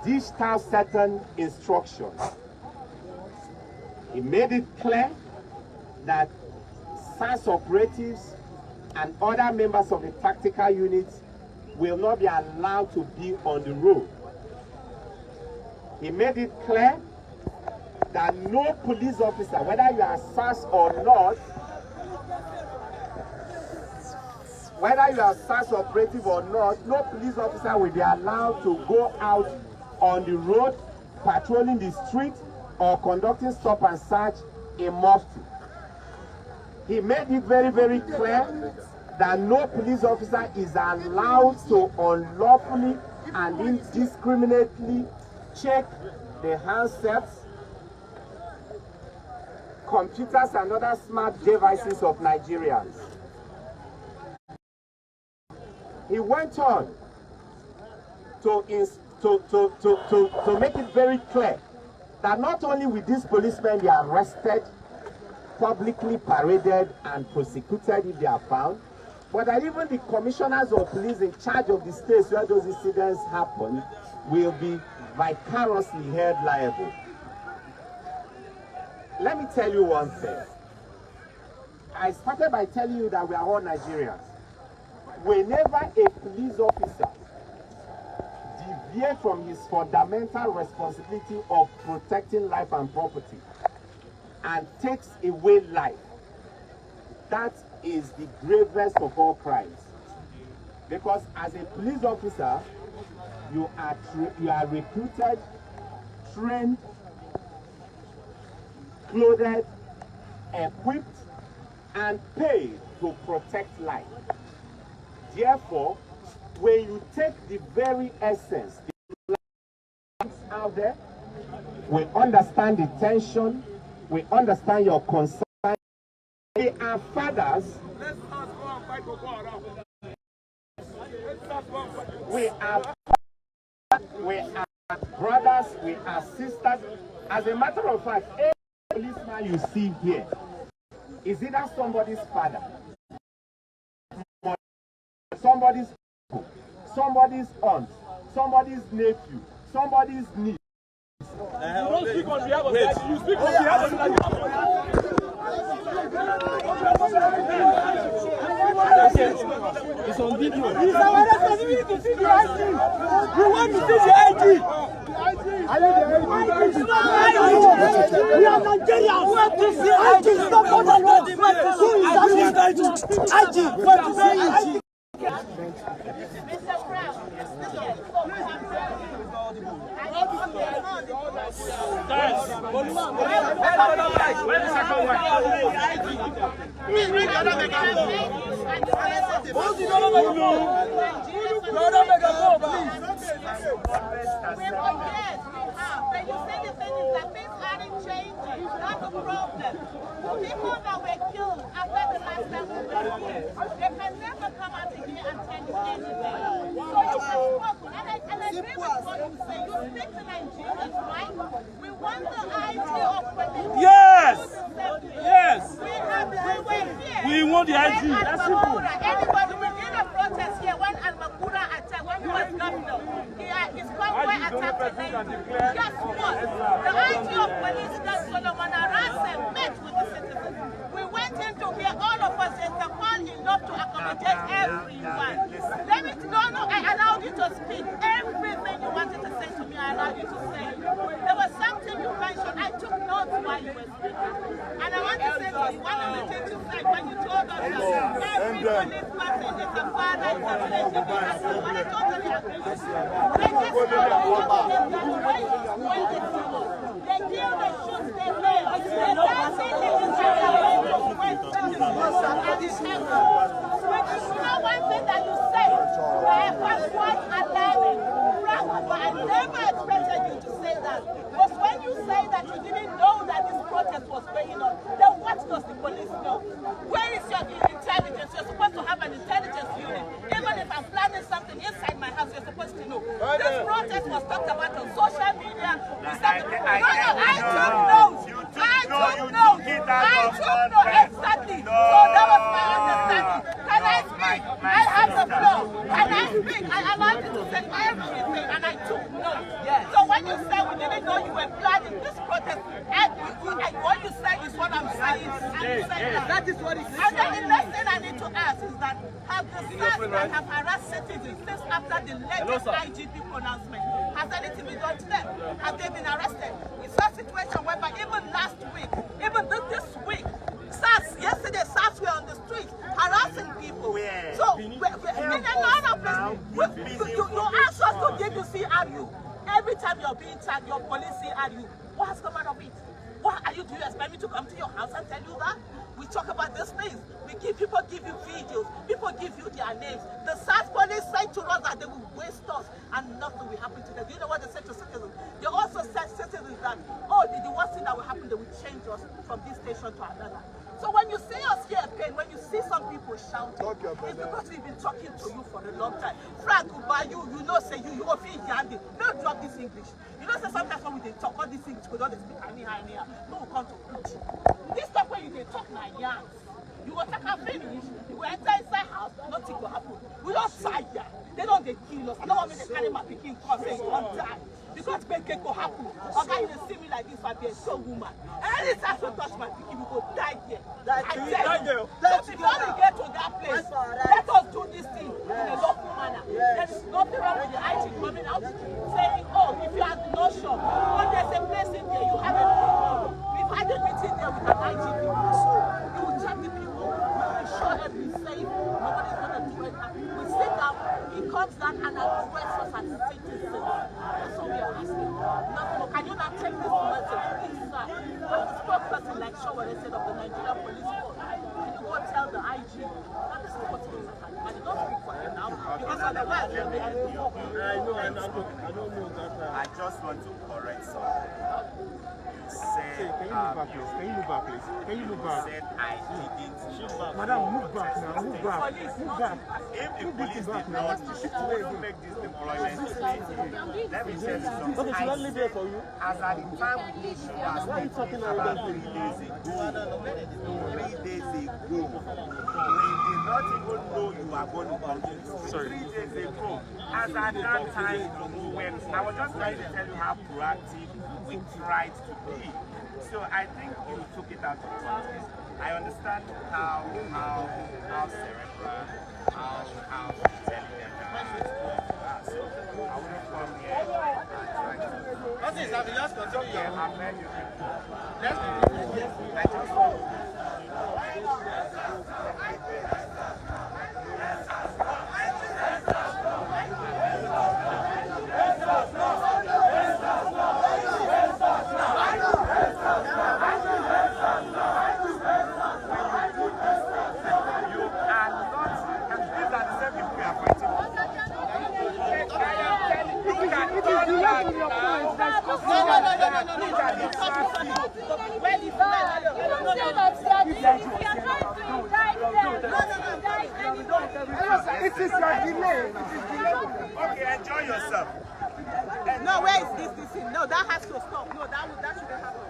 dished out certain instructions. He made it clear that SAS operatives and other members of the tactical units will not be allowed to be on the road. He made it clear that no police officer, whether you are SAS or not, whether you are SAS operative or not, no police officer will be allowed to go out on the road, patrolling the street, or conducting stop and search in mufti. He made it very, very clear that no police officer is allowed to unlawfully and indiscriminately check the handsets, computers, and other smart devices of Nigerians. He went on to make it very clear that not only will these policemen be arrested, publicly paraded, and prosecuted if they are found, but that even the commissioners of police in charge of the states where those incidents happen will be vicariously held liable. Let me tell you one thing. I started by telling you that we are all Nigerians. Whenever a police officer deviates from his fundamental responsibility of protecting life and property and takes away life, that is the gravest of all crimes. Because as a police officer, you are recruited, trained, clothed, equipped, and paid to protect life. Therefore, when you take the very essence, the lives out there, we understand the tension, we understand your concern. We are fathers. We are brothers, we are sisters. As a matter of fact, every policeman you see here is either somebody's father, somebody's uncle, somebody's aunt, somebody's nephew, somebody's niece. You don't speak on behalf of that. You speak on behalf of that. It's on video. It's our responsibility to see the IG. We want to see the IG. Are you the IG? We are Nigerians. We want to see IG. It's not for the Lord. Who is IG? We want to see IG. Mr. Brown, but you say the thing is that things aren't changing. That's the problem. People that were killed after the last time we were here, they can never come out here and tell you anything. So you have spoken, and I agree with what you say. You speak to Nigerians, right? We want the idea of what they do. Yes! Yes! We were here. We want the IG. That's simple. Anybody, we did a protest here when Al-Makura attacked, when he was governor. His convoy attacked the nation. Guess what? The IG of police, Solomon Arase, met with the citizens. We went in to hear all of us. There's a call enough to accommodate everyone. Let me no, I allowed you to speak. Everything you wanted to say to me, I allowed you to say. There was something you mentioned. I took notes while you were speaking. And I want to say to you, one of the things you said when you told us that every police person is a father, is a relative, is a son. And I totally agree with you. They kill, they shoot, they kill. They dance in the But you know one thing that you said, I was quite alarming. I never expected you to say that. Because when you say that you didn't know that this protest was going on, then what does the police know? Where is your intelligence? You're supposed to have an intelligence unit. Even if I'm planning something inside my house, you're supposed to know. This protest was talked about on social media. I took notes. Exactly. So that was my understanding. Can I speak? I have the floor. Can I speak? I allowed you to say everything and I took notes. Yes. So when you say we didn't know you were planning this protest, what you said is what I'm saying. That is what it is. And then the next thing I need to ask is that have the SARS that have harassed citizens since after the latest IGP pronouncement, has anything been done to them? Have they been arrested? We saw a situation whereby even last week, even this week, yesterday SARS were on the street harassing people. So, in a lot of places, you ask us to give you CRU. Every time you're being tagged, your police CRU. What has come out of it? What are you doing? Expect me to come to your house and tell you that? We talk about these things. People give you videos. People give you their names. The SARS police say to us that they will waste us and nothing will happen to them. Do you know what they say to citizens? They also said to citizens that, oh, the worst thing that will happen, they will change us from this station to another. So when you see us here, Pain, when you see some people shouting, it's because we've been talking to you for a long time. Frank, you know, say you feel yandy. Don't drop this English. You know, say sometimes when we talk all this English, we don't speak anyhow. No, we come to preach. This stuff when you talk my yarns, you go take a finish, you go enter inside house, nothing will happen. We don't tire. They don't kill us. I don't want me to carry my picking cause they won't die. Because when it go happen, okay, you see me like this, I be a soul woman. Anytime you touch my picking, we go die there. I tell you. So before we get to that place, let us do this thing in a lawful manner. There is nothing wrong with the IT coming out saying, oh, if you have no shop, oh, there's a place in there, you haven't been. We've had a meeting there with an IT people. So you will check the people, we will ensure everything safe, nobody's going to do it. We sit down, he comes down and addresses us as citizens. That's what we are asking. Nothing more. Can you not take this message, please, sir? When the spokesperson like Sowore said of the Nigerian police force, can you go tell the IG that this is what it is? And you don't speak for him now, because otherwise you're making it up. I don't know that. I just want to correct something. Say, can you move back, please? Can you move back, please? Can you move back? Said I didn't. Madam, move back now. Move back. Move back. If the police did not make this deployment today, let me tell you something. Okay, should I leave here for you? As at the time we issue as why are you talking about 3 days ago, 3 days ago, we did not even know you were going to come to the street. 3 days ago, as at that time, when I was just trying to tell you how proactive we tried to be. So I think you took it out of context. I understand how cerebral, how intelligent so I wouldn't come here and try to... What is that? Just continue. Yeah, I'm ready. Let's I just... It is your delay. Okay, enjoy yourself. No, where is this thing? No, that has to stop. No, that shouldn't happen.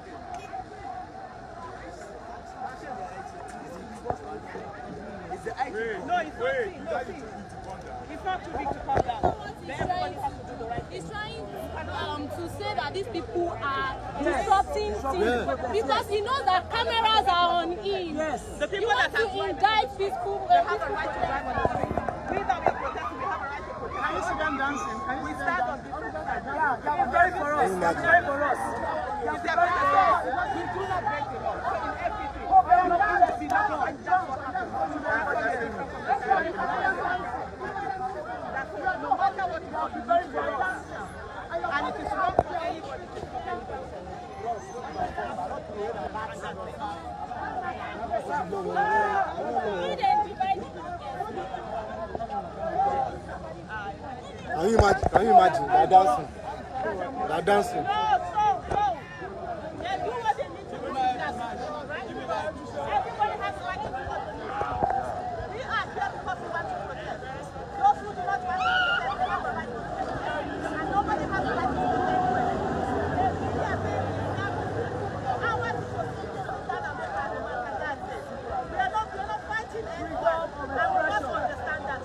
No, it's not. It's not too big to calm down. Everybody has to do the right thing. He's trying to say that these people are disrupting things because he knows that cameras are on him. Yes. The people you that want to indict people. They have a right to drive on the street. We that we are protesting, we have a right to protest. Can you see them dancing? We start on different sides. Yeah, very for us. Very for us. It's a protest. We do not break the law. So in everything. And that's what happens. No matter what you do, it's very for us. And it is wrong for anybody to stop anybody. Can you imagine? They're dancing. They're dancing. No. They do what they need to do. Right? Everybody has the right to do what they need to do. We are here because we want to protest. Those who do not want to protest, they have a right to protest. And nobody has a right to protest. We are saying ours is to sit down and make our remark, and that's it. We are not fighting anyone, and we must understand that.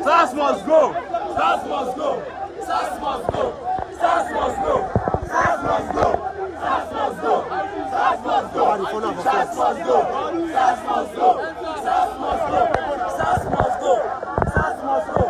SARS must go. SARS must go. SARS must go. SARS must go. SARS must go. SARS must go. SARS must go. SARS must go. SARS must go. SARS must go. SARS must go. SARS must go. SARS must go.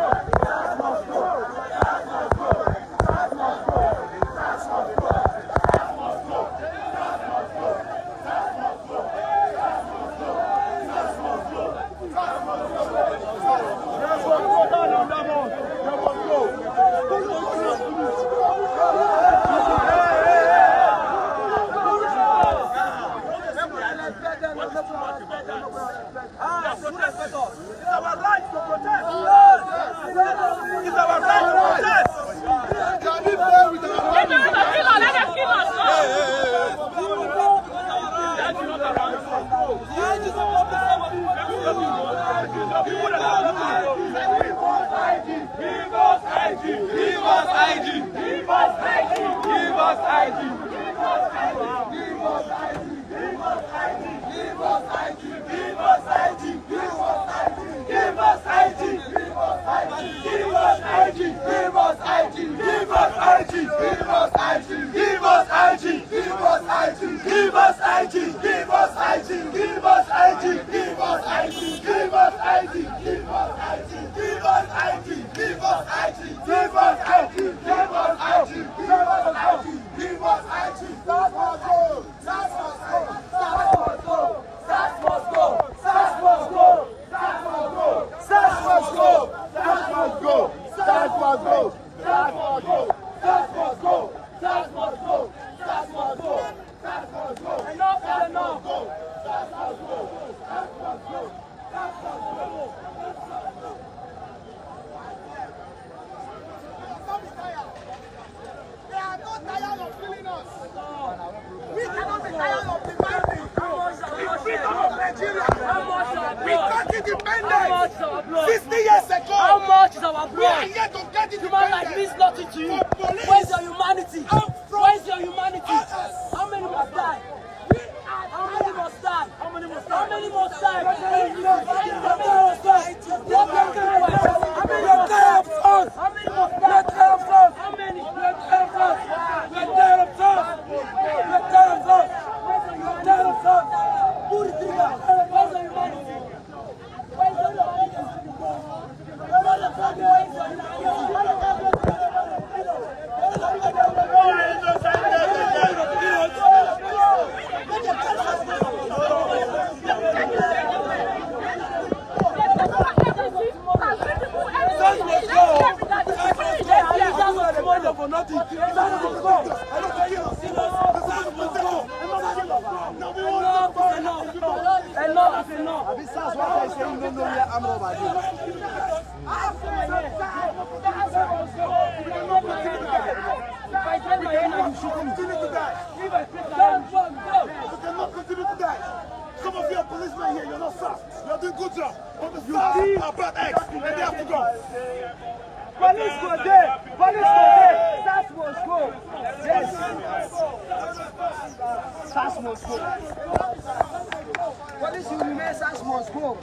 Give us 50 years ago. How much is our We are blood? here to get it. Human life means nothing to you. Where's your humanity? Where's your humanity? How many must die? How many must die? How many must die? How many must die? How many must die? How many must die? How many must die? How many must die? How many? Pull the trigger. Where's the humanity? Where's the humanity? Some of you are policemen here, you're not SARS. You're doing good job. But the SARS are bad eggs, and they have to go. Police go there. Police go there. SARS must go. Yes. SARS must go. Police will remain. SARS must go.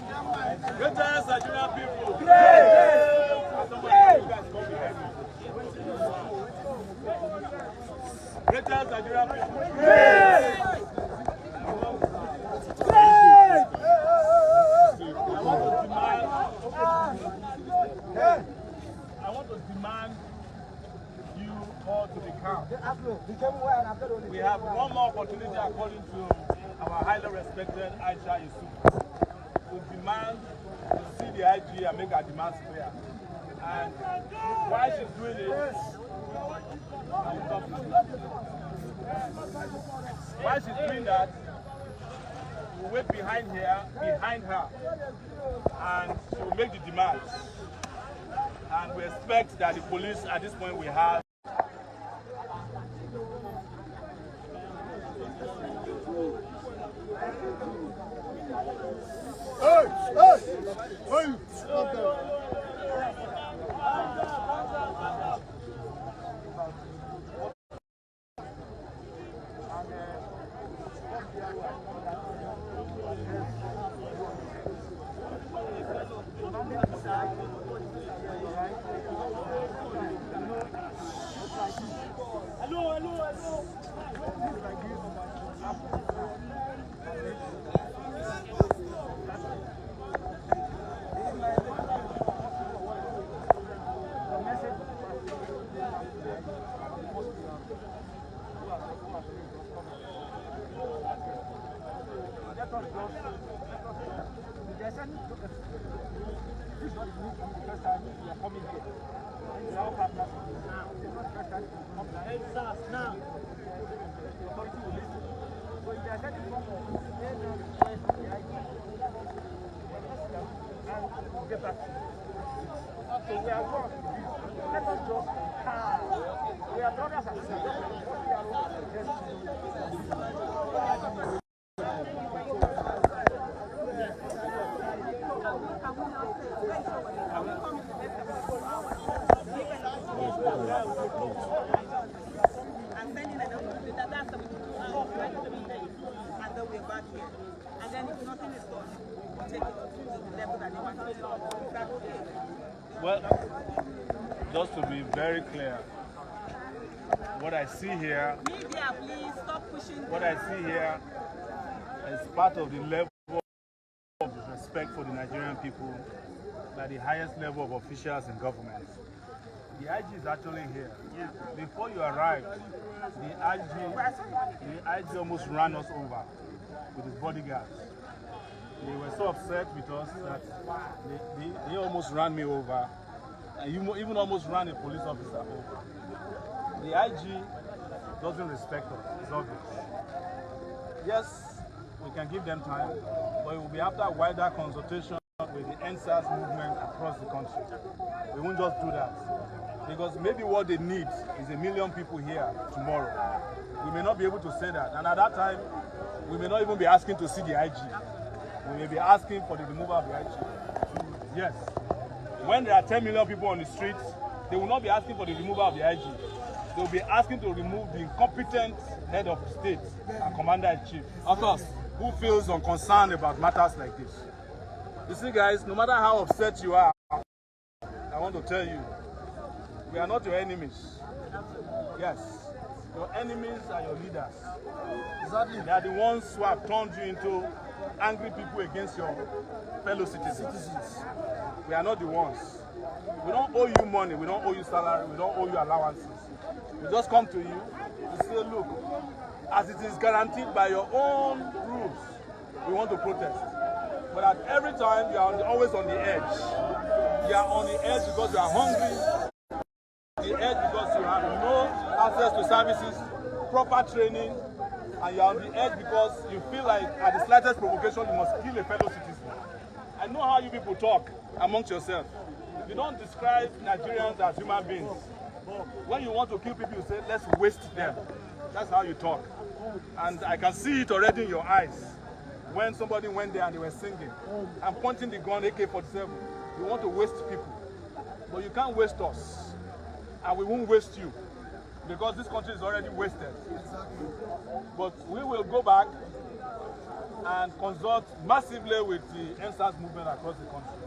Greatest Nigerian people. Great. Greatest Nigerian people. I want to demand you all to be calm. We have one more opportunity according to our highly respected Aisha to demand to see the IG and make our demands clear. And while she's doing it, while she's doing that, we'll wait behind her, and she'll make the demands. And we expect that the police at this point will have ENDSARSNOW. get back to you. So we are one. Let us just calm. We are brothers and sisters. What we are all I'm sending a note that that's the and then we're back here. And then if nothing is done, we'll take it to the level that they want to do. Is that okay? Well, just to be very clear, what I see here, Media, please stop pushing. what I see here is part of the level of respect for the Nigerian people by the highest level of officials in government. The IG is actually here. Yeah. Before you arrived, the IG almost ran us over with his bodyguards. They were so upset with us that they almost ran me over, and even almost ran a police officer over. The IG doesn't respect us, it's obvious. Yes, we can give them time, but it will be after wider consultation with the ENDSARS movement across the country. We won't just do that. Because maybe what they need is 1 million people here tomorrow. We may not be able to say that. And at that time, we may not even be asking to see the IG. We may be asking for the removal of the IG. Yes. when there are 10 million people on the streets, they will not be asking for the removal of the IG. They will be asking to remove the incompetent head of state and commander-in-chief. Of course. Who feels unconcerned about matters like this. You see, guys, no matter how upset you are, I want to tell you, we are not your enemies. Yes, your enemies are your leaders. Exactly. They are the ones who have turned you into angry people against your fellow citizens. We are not the ones. We don't owe you money, we don't owe you salary, we don't owe you allowances. We just come to you to say, look, as it is guaranteed by your own rules, we want to protest. But at every time, you are always on the edge. You are on the edge because you are hungry. The edge because you have no access to services, proper training, and you are on the edge because you feel like at the slightest provocation you must kill a fellow citizen. I know how you people talk amongst yourselves. You don't describe Nigerians as human beings. When you want to kill people, you say, let's waste them. That's how you talk. And I can see it already in your eyes. When somebody went there and they were singing and pointing the gun AK-47, you want to waste people. But you can't waste us. And we won't waste you. Because this country is already wasted. But we will go back and consult massively with the ENDSARS movement across the country.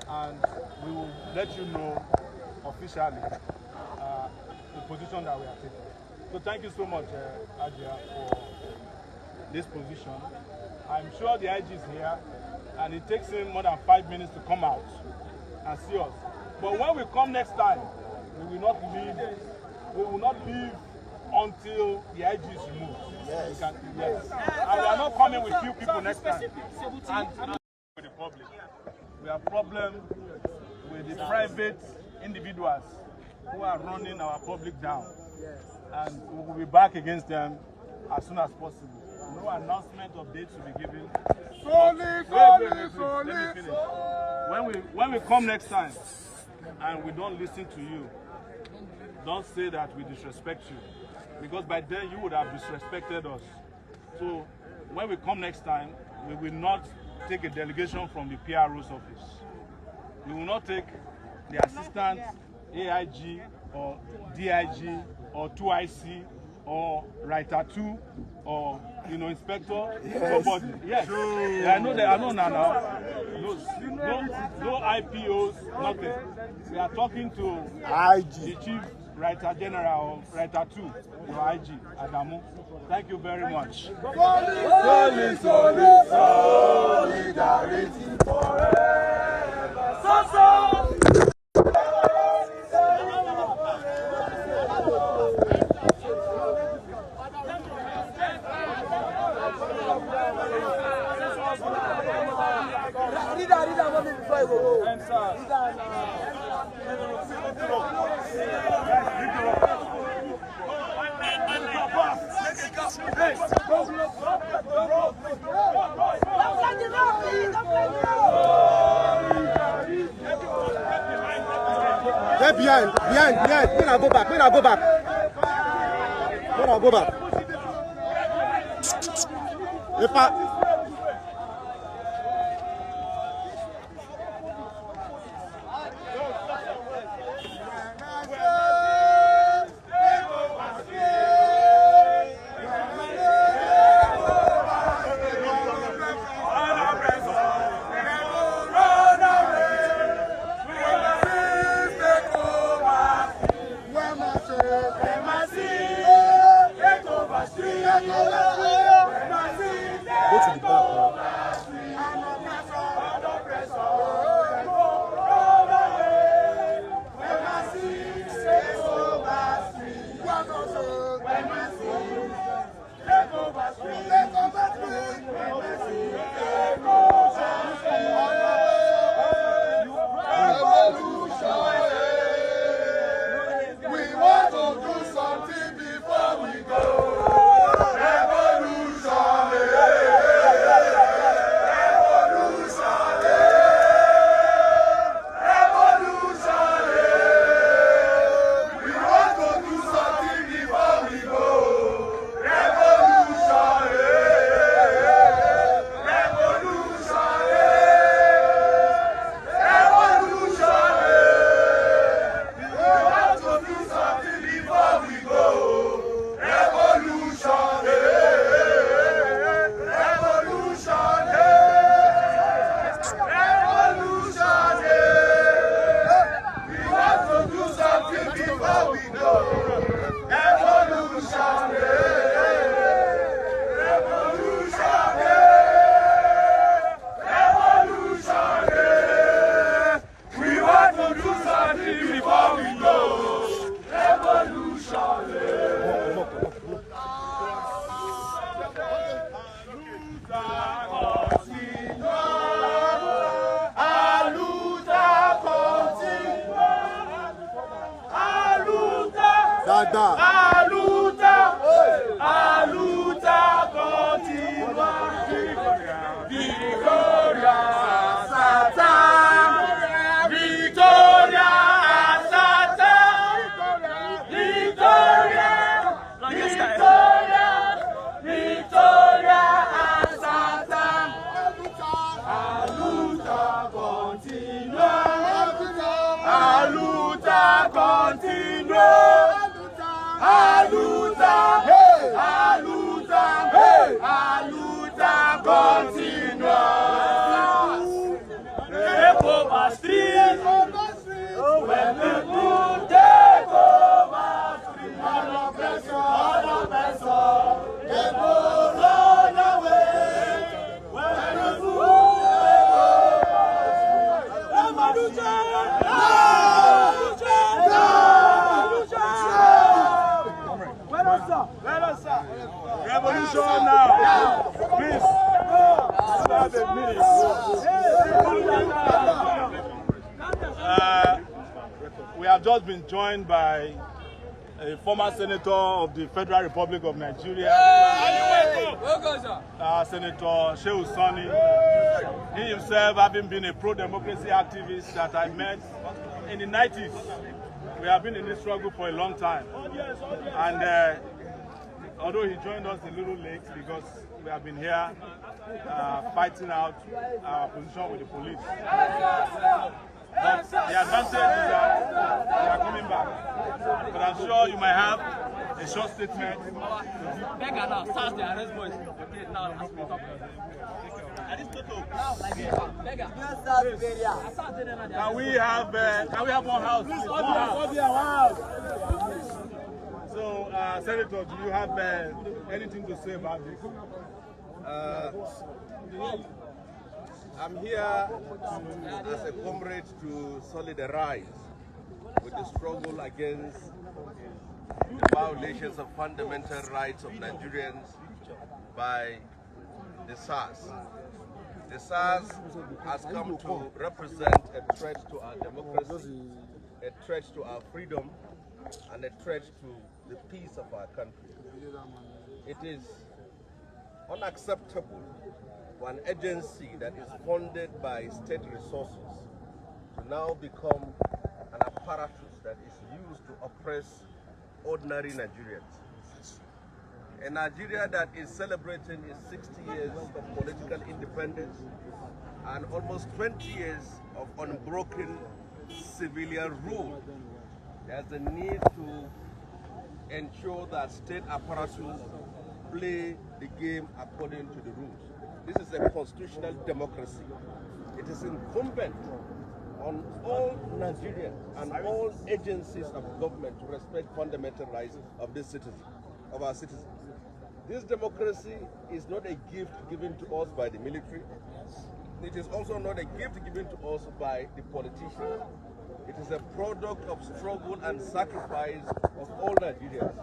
And we will let you know officially the position that we are taking. So thank you so much, Aisha, for this position. I'm sure the IG is here, and it takes him more than 5 minutes to come out and see us. But when we come next time, we will not leave. We will not leave until the IG is removed. Yes. Yes. And we are not coming with few people next time. And with the public. We have problems with the private individuals who are running our public down. And we will be back against them as soon as possible. No announcement of dates will be given. Let me finish. When we come next time and we don't listen to you, don't say that we disrespect you, because by then you would have disrespected us. So when we come next time, we will not take a delegation from the PRO's office. We will not take the assistant AIG or DIG or 2IC or writer 2 or inspector. Yes. Nobody. Yes. Yeah, I know they are known now. No IPOs, nothing. We are talking to the chief writer general or writer 2, your IG, Adamu. Thank you very much. Solidarity forever. So. Get behind. When I go back. When I go back. Dada. Aluta, aluta continua. Victoria Satan, Victoria Satan, Victoria, Victoria, Victoria Satan. Aluta continua, aluta continua, aluta, aluta, aluta continua. Take over street, when people take over street, all oppressor, they go run away. When people take over revolution now. Please, start a minute. We have just been joined by a former senator of the Federal Republic of Nigeria, Senator Shehu Sani. He himself, having been a pro-democracy activist that I met in the 90s. We have been in this struggle for a long time. And although he joined us a little late because we have been here fighting out our position with the police. But the advantage is that we are coming back. But I'm sure you might have a short statement. Beggar now, start the arrest boys. Okay, now ask me to talk. Can we have one house? Please, one house. So, Senator, do you have anything to say about this? I'm here as a comrade to solidarize with the struggle against the violations of fundamental rights of Nigerians by the SARS. The SARS has come to represent a threat to our democracy, a threat to our freedom, and a threat to the peace of our country. It is unacceptable for an agency that is funded by state resources to now become an apparatus that is used to oppress ordinary Nigerians. A Nigeria that is celebrating its 60 years of political independence and almost 20 years of unbroken civilian rule has the need to ensure that state apparatus play the game according to the rules. This is a constitutional democracy. It is incumbent on all Nigerians and all agencies of government to respect fundamental rights of this citizen, of our citizens. This democracy is not a gift given to us by the military. It is also not a gift given to us by the politicians. It is a product of struggle and sacrifice of all Nigerians.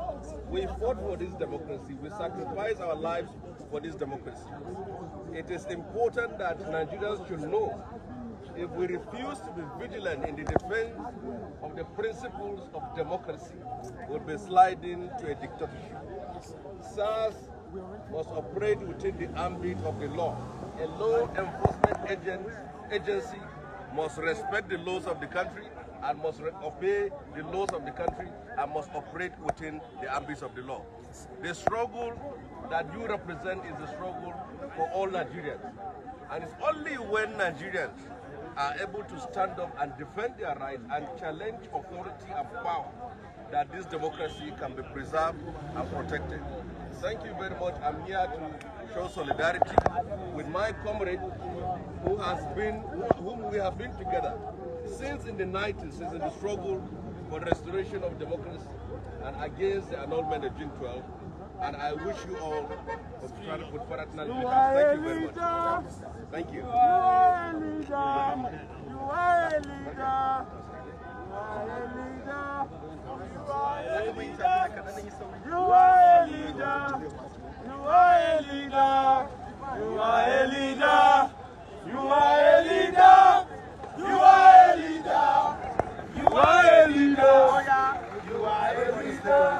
We fought for this democracy. We sacrificed our lives for this democracy. It is important that Nigerians should know if we refuse to be vigilant in the defense of the principles of democracy, we'll be sliding to a dictatorship. SARS must operate within the ambit of the law. A law enforcement agency must respect the laws of the country and must obey the laws of the country and must operate within the ambits of the law. The struggle that you represent is a struggle for all Nigerians. And it's only when Nigerians are able to stand up and defend their rights and challenge authority and power that this democracy can be preserved and protected. Thank you very much. I'm here to show solidarity with my comrade whom we have been together since in the 90s, since in the struggle for restoration of democracy and against the annulment of June 12. And I wish you all with fraternal greetings. Thank you very much. Thank you. You are a leader. You are a leader. You are a leader. You are a leader. You are a leader. You are a leader. You are a leader. You are a leader. You are a leader.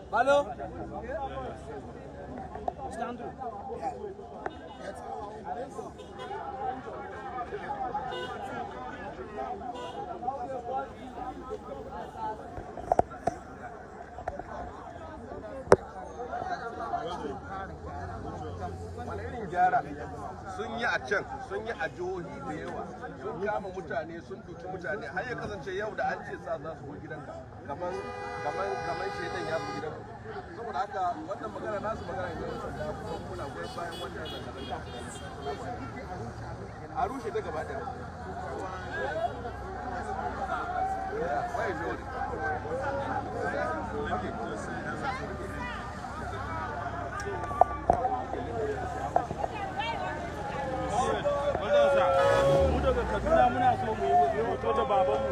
Hello? Stand through. Wani irin gyara sun yi a can, sun yi a jihohi da yawa, sun kama mutane, sun duki mutane, har ya kasance yau da an ce sa za su go gidanka, kaman shaidan ya zo gidanka. Saboda haka wannan magana nasu magana ne wasu da kuma muna goyon bayan wannan zanga-zanga. A rushe ta gaba ɗaya. Wai lori. Mu daga Kaduna muna so mu yi hoto da babanmu.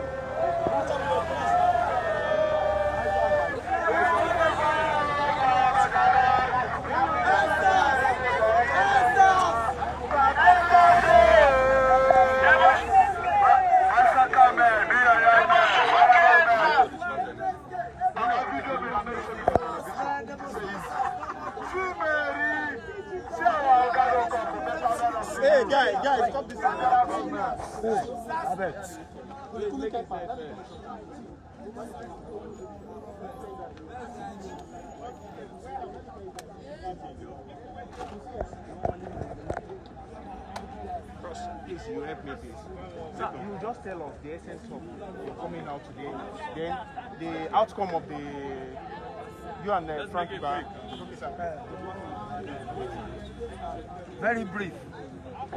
Hey, guys, stop this. Please, you help me, please. So you just tell us the essence of coming out today, then the outcome of the you and Frank. Okay, sir. Very brief.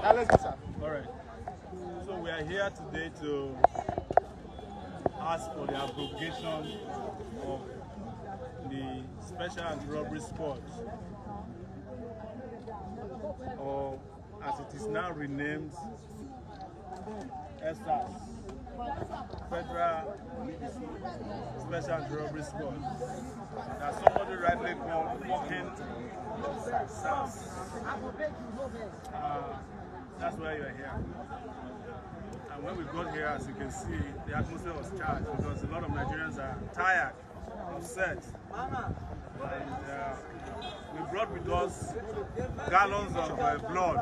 Let's go, sir. All right. So we are here today to ask for the abrogation of the Special Anti-Robbery Squad, or as it is now renamed, ENDSARS, Federal Special Anti-Robbery Squad. That somebody rightly called fucking SARS. That's why you're here. And when we got here, as you can see, the atmosphere was charged because a lot of Nigerians are tired, upset. And we brought with us gallons of blood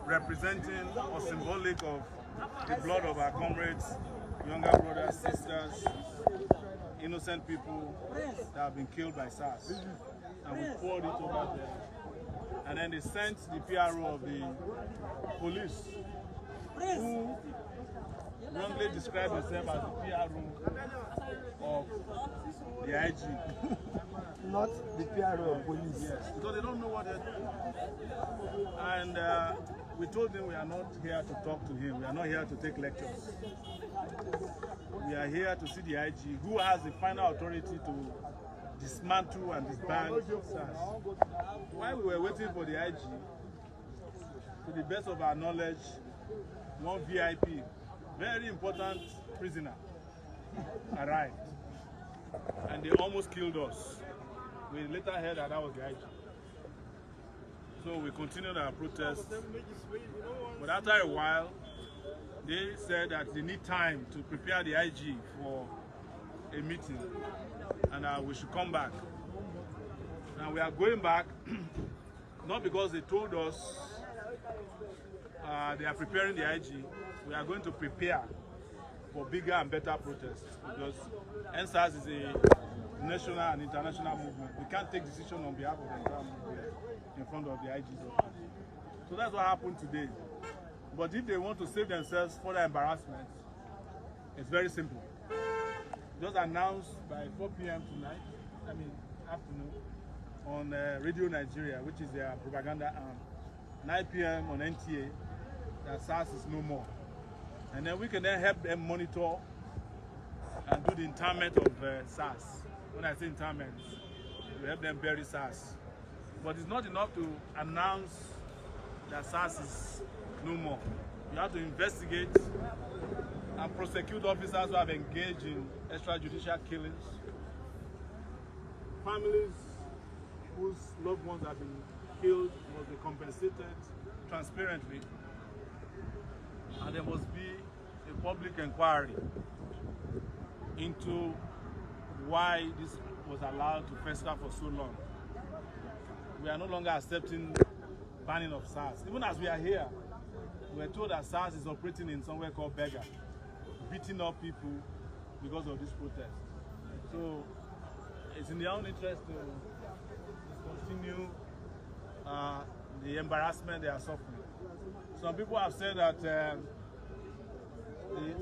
representing or symbolic of the blood of our comrades, younger brothers, sisters, innocent people that have been killed by SARS. And we poured it over there. And then they sent the PRO of the police, who wrongly described himself as the PRO of the IG. Not the PRO of police. Yes, because they don't know what they're doing. And we told him we are not here to talk to him. We are not here to take lectures. We are here to see the IG, who has the final authority to dismantle and disband SARS. While we were waiting for the IG, to the best of our knowledge, one VIP, very important prisoner, arrived. And they almost killed us. We later heard that was the IG. So we continued our protest. But after a while, they said that they need time to prepare the IG for a meeting. And we should come back. Now we are going back, not because they told us they are preparing the IG. We are going to prepare for bigger and better protests, because ENDSARS is a national and international movement. We can't take decisions on behalf of the entire movement in front of the IG's office. So that's what happened today. But if they want to save themselves further embarrassment, it's very simple. Just announce by 4 p.m. tonight, afternoon, on Radio Nigeria, which is their propaganda arm, 9 p.m. on NTA, that SARS is no more. And then we can then help them monitor and do the interment of SARS. When I say interment, we help them bury SARS. But it's not enough to announce that SARS is no more. You have to investigate and prosecute officers who have engaged in extrajudicial killings. Families whose loved ones have been killed must be compensated transparently, and there must be a public inquiry into why this was allowed to fester for so long. We are no longer accepting banning of SARS. Even as we are here, we are told that SARS is operating in somewhere called Bega, beating up people because of this protest. So it's in their own interest to continue the embarrassment they are suffering. Some people have said that the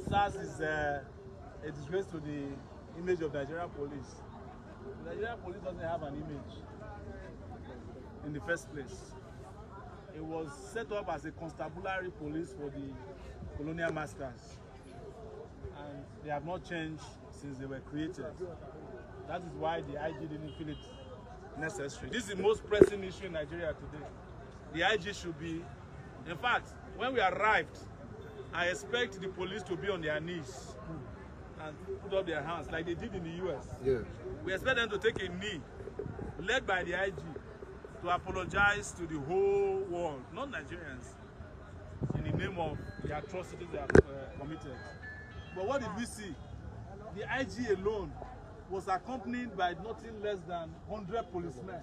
SARS is a disgrace to the image of Nigerian police. The Nigerian police doesn't have an image in the first place. It was set up as a constabulary police for the colonial masters, and they have not changed since they were created. That is why the IG didn't feel it necessary. This is the most pressing issue in Nigeria today. The IG should be, in fact, when we arrived, I expect the police to be on their knees and put up their hands like they did in the US. Yeah. We expect them to take a knee, led by the IG, to apologize to the whole world, not Nigerians, in the name of the atrocities they have committed. But what did we see? The IG alone was accompanied by nothing less than 100 policemen.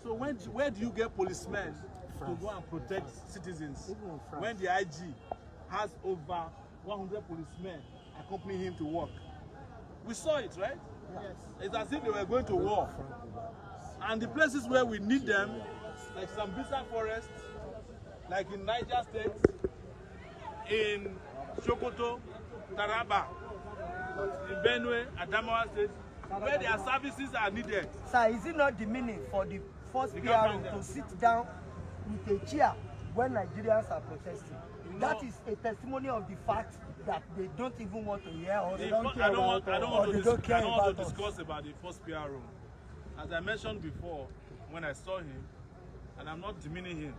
So where do you get policemen to go and protect citizens when the IG has over 100 policemen accompanying him to work? We saw it, right? Yes. It's as if they were going to war. And the places where we need them, like Sambisa Forest, like in Niger State, in Sokoto, Taraba, in Benue, Adamawa State, where their services are needed. Sir, is it not demeaning for the first PRO to sit down with a chair when Nigerians are protesting? That is a testimony of the fact that they don't even want to hear or they don't care about us. I don't want to discuss about the first PRO. As I mentioned before, when I saw him, and I'm not demeaning him,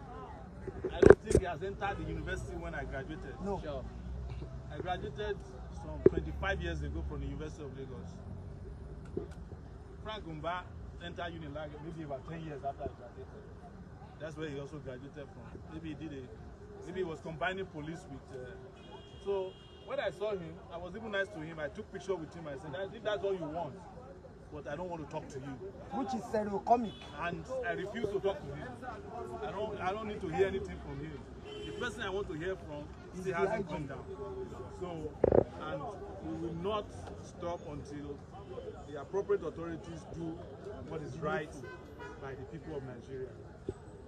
I don't think he has entered the university when I graduated. No. Sure. I graduated some 25 years ago from the University of Lagos. Frank Gumba entered Unilag maybe about 10 years after I graduated. That's where he also graduated from. Maybe he was combining police with... So when I saw him, I was even nice to him. I took picture with him. I said, if that's all you want, but I don't want to talk to you. Which is stereocomic. And I refuse to talk to him. I don't need to hear anything from him. The person I want to hear from still hasn't come down. So, and we will not stop until the appropriate authorities do what is right by the people of Nigeria.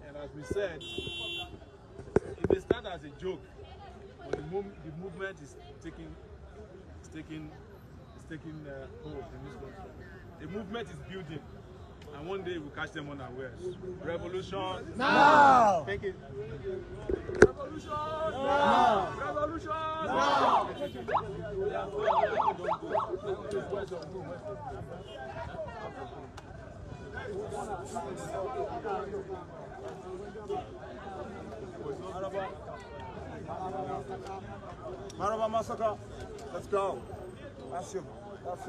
And as we said, it may start as a joke, but the movement is taking hold in this country. The movement is building, and one day we'll catch them unawares. Revolution now! Thank you. Revolution now! Revolution now! Maraba Massacre, let's go. That's your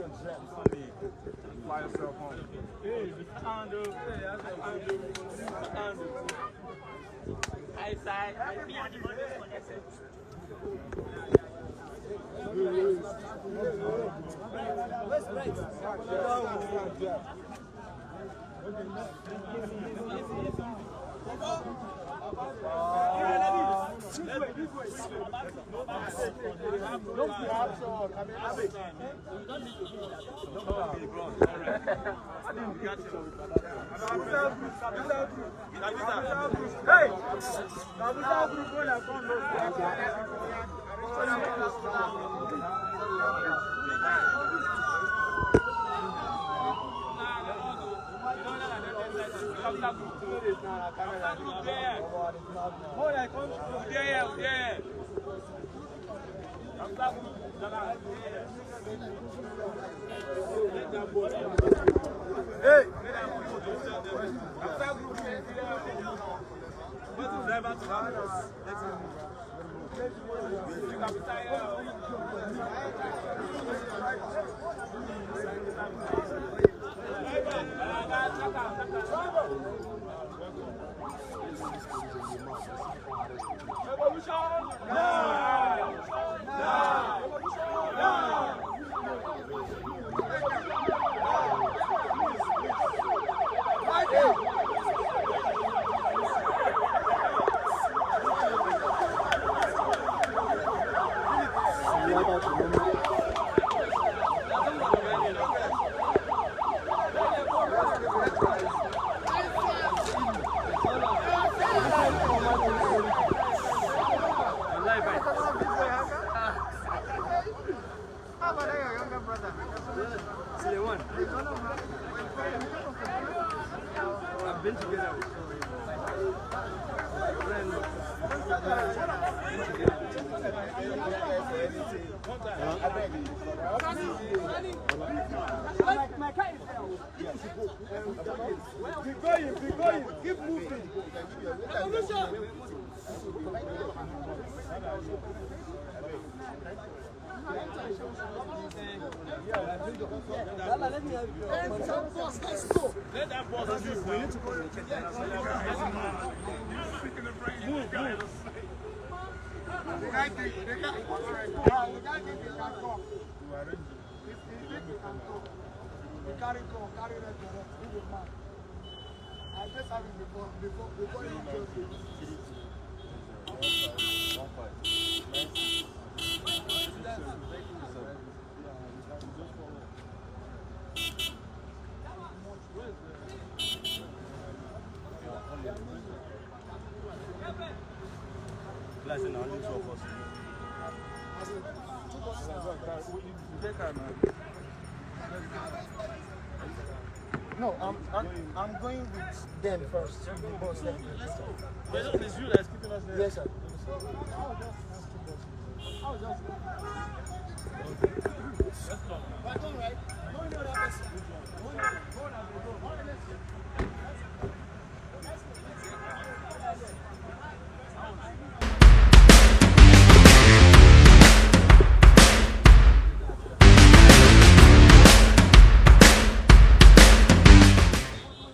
jet. Fly yourself home. Hey, the candle. Hey, that's a candle. Aisha, me and the brothers connected. Where's right? Hey! driver to help us. I've been together with Be going, keep moving. Let me have your let's go. Let that boss do it. We need to communicate. The guy think they can go. We carry that direct. Who is man? I just have it before you close it. No, I'm going with them first. The boss then. It's you that's keeping us there. Yes, sir. Let's go.